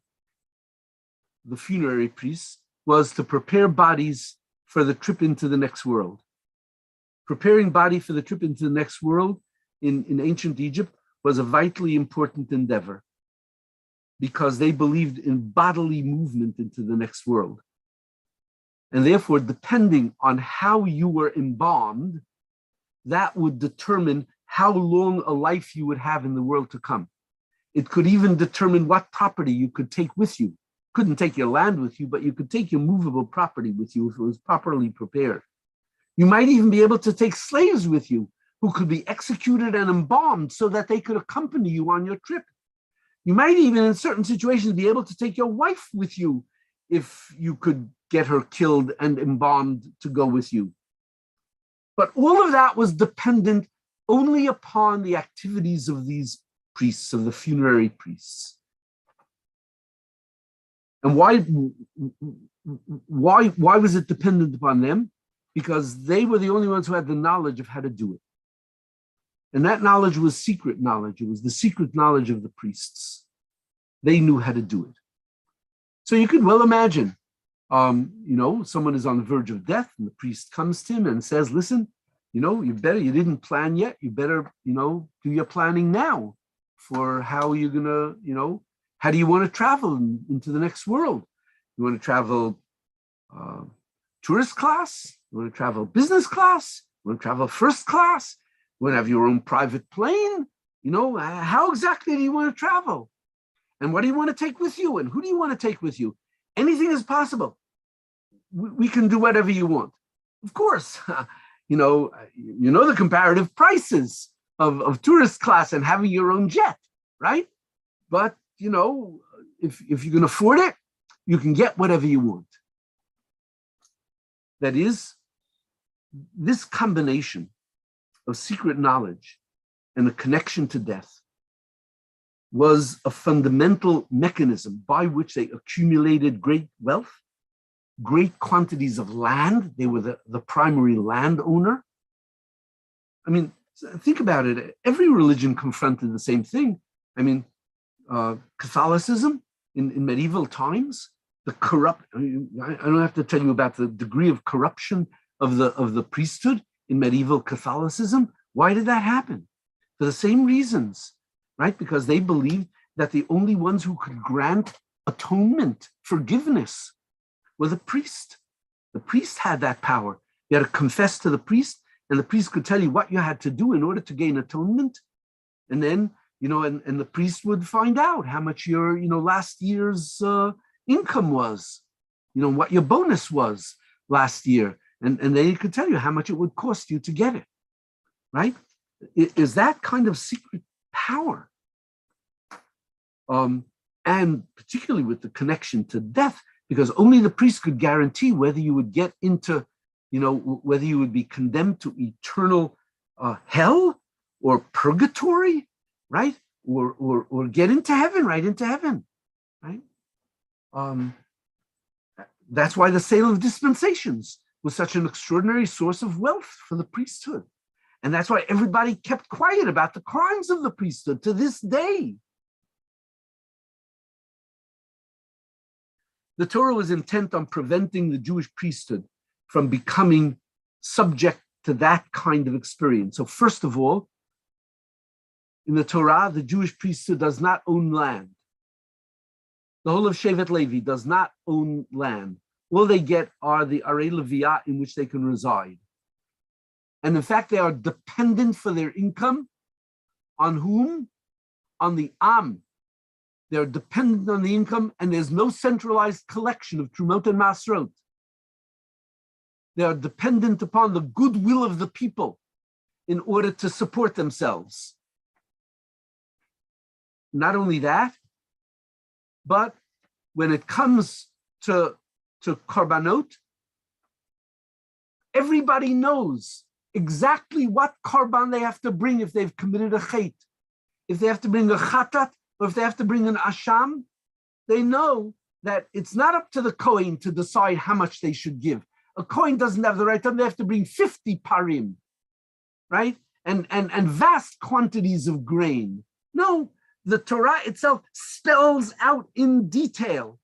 the funerary priests, was to prepare bodies for the trip into the next world. Preparing body for the trip into the next world in ancient Egypt was a vitally important endeavor because they believed in bodily movement into the next world. And therefore, depending on how you were embalmed, that would determine how long a life you would have in the world to come. It could even determine what property you could take with you. Couldn't take your land with you, but you could take your movable property with you if it was properly prepared. You might even be able to take slaves with you who could be executed and embalmed so that they could accompany you on your trip. You might even, in certain situations, be able to take your wife with you if you could get her killed and embalmed to go with you. But all of that was dependent only upon the activities of these priests, of the funerary priests. And why was it dependent upon them? Because they were the only ones who had the knowledge of how to do it. And that knowledge was secret knowledge. It was the secret knowledge of the priests. They knew how to do it. So you could well imagine, someone is on the verge of death and the priest comes to him and says, listen, you didn't plan yet. You better, do your planning now for how you're going to, how do you want to travel into the next world? You want to travel tourist class? You want to travel business class? You want to travel first class? You want to have your own private plane? How exactly do you want to travel? And what do you want to take with you? And who do you want to take with you? Anything is possible. We can do whatever you want. Of course, the comparative prices of tourist class and having your own jet, right? But, if you can afford it, you can get whatever you want. That is, this combination of secret knowledge and a connection to death was a fundamental mechanism by which they accumulated great wealth, great quantities of land. They were the primary landowner. I mean, think about it. Every religion confronted the same thing. I mean, Catholicism in medieval times, I don't have to tell you about the degree of corruption of the priesthood in medieval Catholicism. Why did that happen? For the same reasons, right? Because they believed that the only ones who could grant atonement, forgiveness, were the priest. The priest had that power. You had to confess to the priest, and the priest could tell you what you had to do in order to gain atonement. And then, and the priest would find out how much your, last year's income was, what your bonus was last year. And then he could tell you how much it would cost you to get it, right? Is that kind of secret power. And particularly with the connection to death, because only the priest could guarantee whether you would get into, whether you would be condemned to eternal hell or purgatory, right? Or get into heaven, right into heaven, right? That's why the sale of dispensations was such an extraordinary source of wealth for the priesthood. And that's why everybody kept quiet about the crimes of the priesthood to this day. The Torah was intent on preventing the Jewish priesthood from becoming subject to that kind of experience. So first of all, In the Torah, the Jewish priesthood does not own land. The whole of Shevet Levi does not own land. All they get are the Arei Leviah in which they can reside. And in fact, they are dependent for their income on whom? On the Am. They're dependent on the income, and there's no centralized collection of Trumot and Masrot. They are dependent upon the goodwill of the people in order to support themselves. Not only that, but when it comes to korbanot, everybody knows exactly what korban they have to bring if they've committed a chet. If they have to bring a chatat, or if they have to bring an asham, they know that it's not up to the Kohen to decide how much they should give. A Kohen doesn't have the right time, they have to bring 50 parim, right? And vast quantities of grain. No, the Torah itself spells out in detail.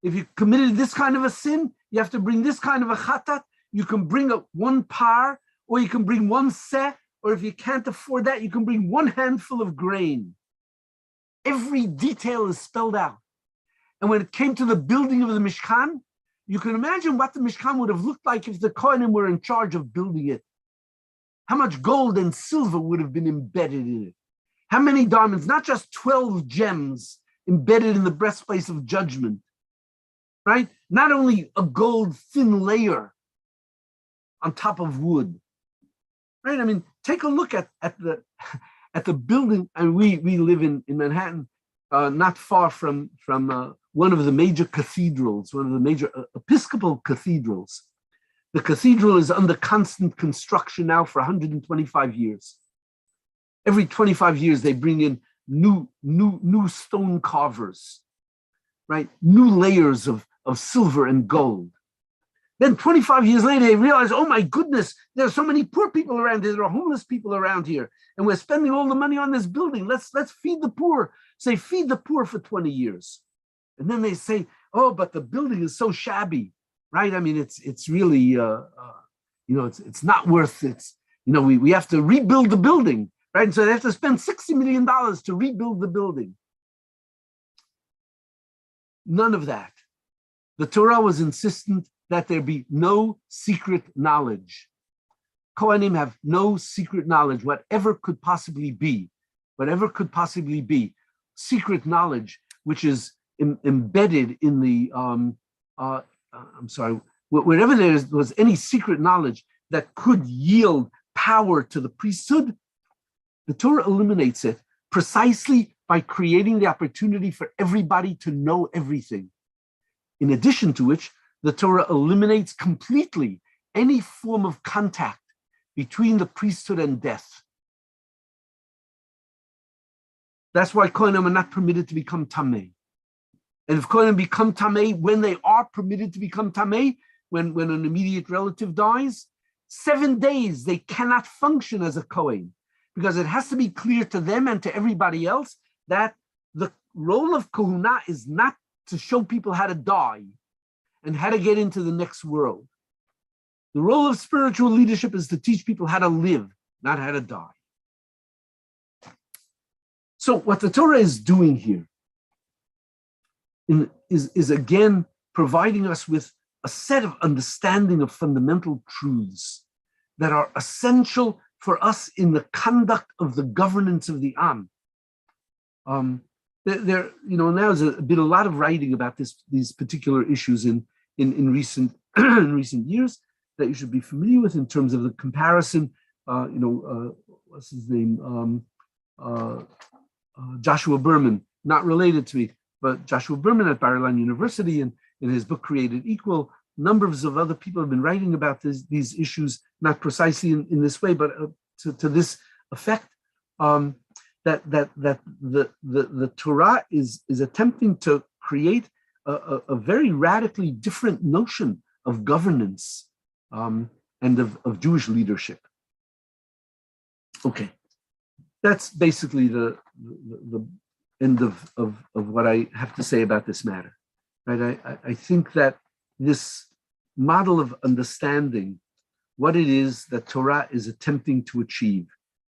If you committed this kind of a sin, you have to bring this kind of a chatat. You can bring one par, or you can bring one seh, or if you can't afford that, you can bring one handful of grain. Every detail is spelled out. And when it came to the building of the Mishkan, you can imagine what the Mishkan would have looked like if the Kohanim were in charge of building it. How much gold and silver would have been embedded in it? How many diamonds? Not just 12 gems embedded in the breastplate of judgment, right? Not only a gold thin layer on top of wood, right? I mean, take a look at the building. And we live in Manhattan, not far from one of the major cathedrals, one of the major Episcopal cathedrals. The cathedral is under constant construction now for 125 years. Every 25 years, they bring in new stone carvers, right? New layers of silver and gold. Then 25 years later, they realize, oh my goodness, there are so many poor people around here. There are homeless people around here. And we're spending all the money on this building. Let's feed the poor. Say, feed the poor for 20 years. And then they say, oh, but the building is so shabby, right? I mean, it's really, it's not worth it. We have to rebuild the building, right? And so they have to spend $60 million to rebuild the building. None of that. The Torah was insistent that there be no secret knowledge. Kohanim have no secret knowledge, whatever could possibly be, secret knowledge, which is embedded in the, wherever there was any secret knowledge that could yield power to the priesthood, the Torah eliminates it precisely by creating the opportunity for everybody to know everything. In addition to which, the Torah eliminates completely any form of contact between the priesthood and death. That's why Kohanim are not permitted to become Tameh. And if Kohanim become Tameh, when they are permitted to become Tameh, when an immediate relative dies, 7 days they cannot function as a Kohen, because it has to be clear to them and to everybody else that the role of Kohuna is not to show people how to die and how to get into the next world. The role of spiritual leadership is to teach people how to live, not how to die. So what the Torah is doing here is again providing us with a set of understanding of fundamental truths that are essential for us in the conduct of the governance of the Am. Now there's been a lot of writing about these particular issues in recent years that you should be familiar with in terms of the comparison. What's his name? Joshua Berman, not related to me, but Joshua Berman at Bar-Ilan University, and in his book Created Equal, numbers of other people have been writing about these issues, not precisely in this way, but to this effect. That the Torah is attempting to create a very radically different notion of governance and of Jewish leadership. Okay, that's basically the end of what I have to say about this matter. Right? I think that this model of understanding what it is that Torah is attempting to achieve,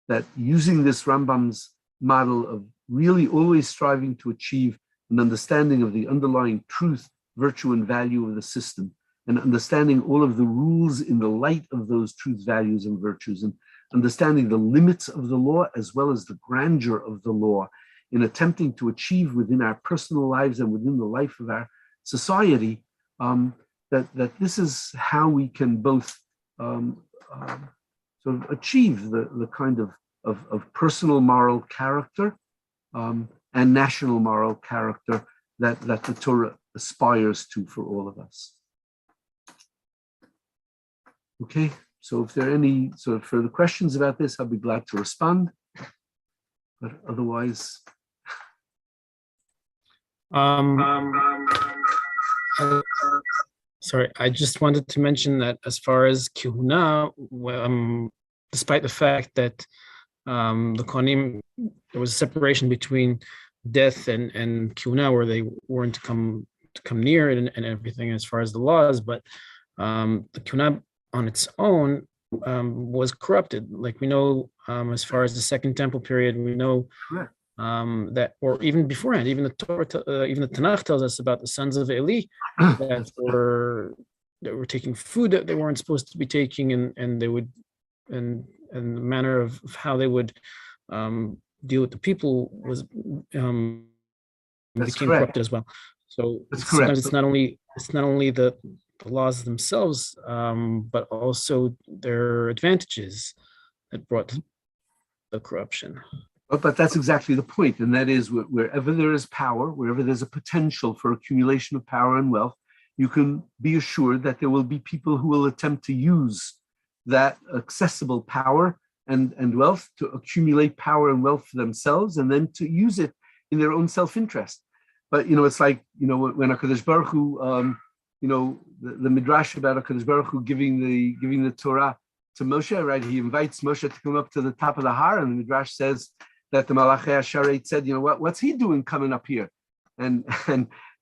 that using this Rambam's model of really always striving to achieve an understanding of the underlying truth, virtue, and value of the system, and understanding all of the rules in the light of those truths, values, and virtues, and understanding the limits of the law as well as the grandeur of the law, in attempting to achieve within our personal lives and within the life of our society, that this is how we can both sort of achieve the kind of personal moral character and national moral character that the Torah aspires to for all of us. Okay, so if there are any sort of further questions about this, I'll be glad to respond. But otherwise, sorry, I just wanted to mention that as far as Kihuna, despite the fact that the Kohanim, there was a separation between death and Kihuna, where they weren't to come near it and everything as far as the laws, but the Kihuna on its own was corrupted. Like we know, as far as the Second Temple period, we know that, or even beforehand, even the Torah, even the Tanakh tells us about the sons of Eli that were taking food that they weren't supposed to be taking, and they would, and the manner of how they would deal with the people was became corrupted as well. So sometimes it's not only the laws themselves, but also their advantages that brought the corruption. But that's exactly the point, and that is wherever there is power, wherever there's a potential for accumulation of power and wealth, you can be assured that there will be people who will attempt to use that accessible power and wealth to accumulate power and wealth for themselves, and then to use it in their own self-interest. But it's like when HaKadosh Baruch Hu, the midrash about HaKadosh Baruch Hu giving the Torah to Moshe, right? He invites Moshe to come up to the top of the Har, and the midrash says that the Malachei Hasharet said, what's he doing coming up here? And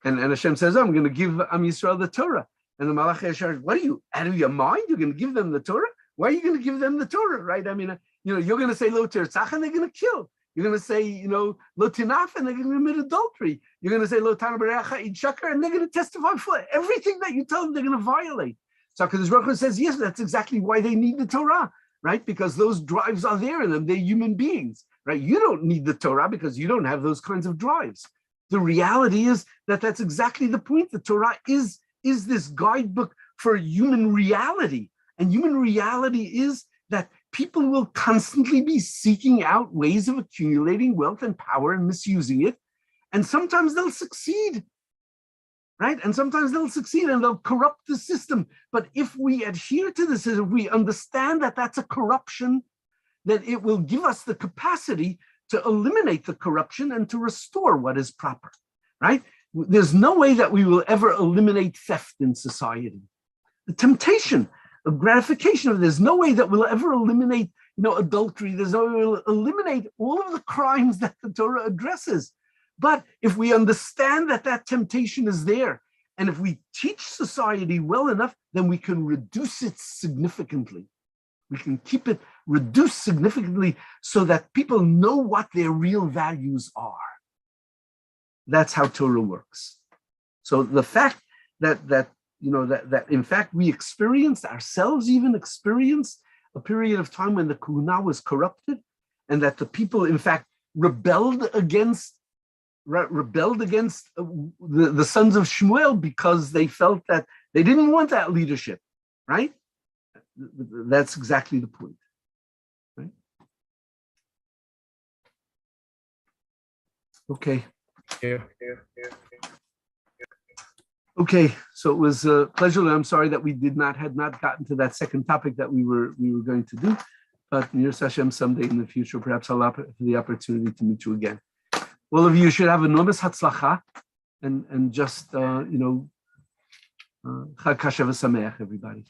Hashem says, I'm going to give Am Yisrael the Torah. And the Malachei Hasharet, what are you, out of your mind? You're going to give them the Torah? Why are you going to give them the Torah, right? I mean, you're going to say Lo Tirtzach, and they're going to kill. You're going to say, Lo Tinaf, and they're going to commit adultery. You're going to say Lo Tana B'Reacha Id Shakar, and they're going to testify for everything that you tell them they're going to violate. So HaKadosh Baruch Hu says, yes, that's exactly why they need the Torah, right? Because those drives are there in them. They're human beings, right? You don't need the Torah because you don't have those kinds of drives. The reality is that that's exactly the point. The Torah is this guidebook for human reality. And human reality is that people will constantly be seeking out ways of accumulating wealth and power and misusing it. And sometimes they'll succeed, right? And sometimes they'll succeed and they'll corrupt the system. But if we adhere to this, if we understand that that's a corruption, then it will give us the capacity to eliminate the corruption and to restore what is proper, right? There's no way that we will ever eliminate theft in society. The temptation of gratification, there's no way that we'll ever eliminate, adultery. There's no way we'll eliminate all of the crimes that the Torah addresses. But if we understand that that temptation is there, and if we teach society well enough, then we can reduce it significantly. We can keep it reduced significantly so that people know what their real values are. That's how Torah works. So the fact that in fact we even experienced a period of time when the Kehuna was corrupted, and that the people in fact rebelled against the sons of Shmuel because they felt that they didn't want that leadership, right? That's exactly the point, right? Okay. Okay, so it was a pleasure. I'm sorry that we had not gotten to that second topic that we were going to do, but Mir Hashem, someday in the future, perhaps I'll have the opportunity to meet you again. All of you should have enormous hatzlacha, and just Chag Kasher v'Sameach, everybody.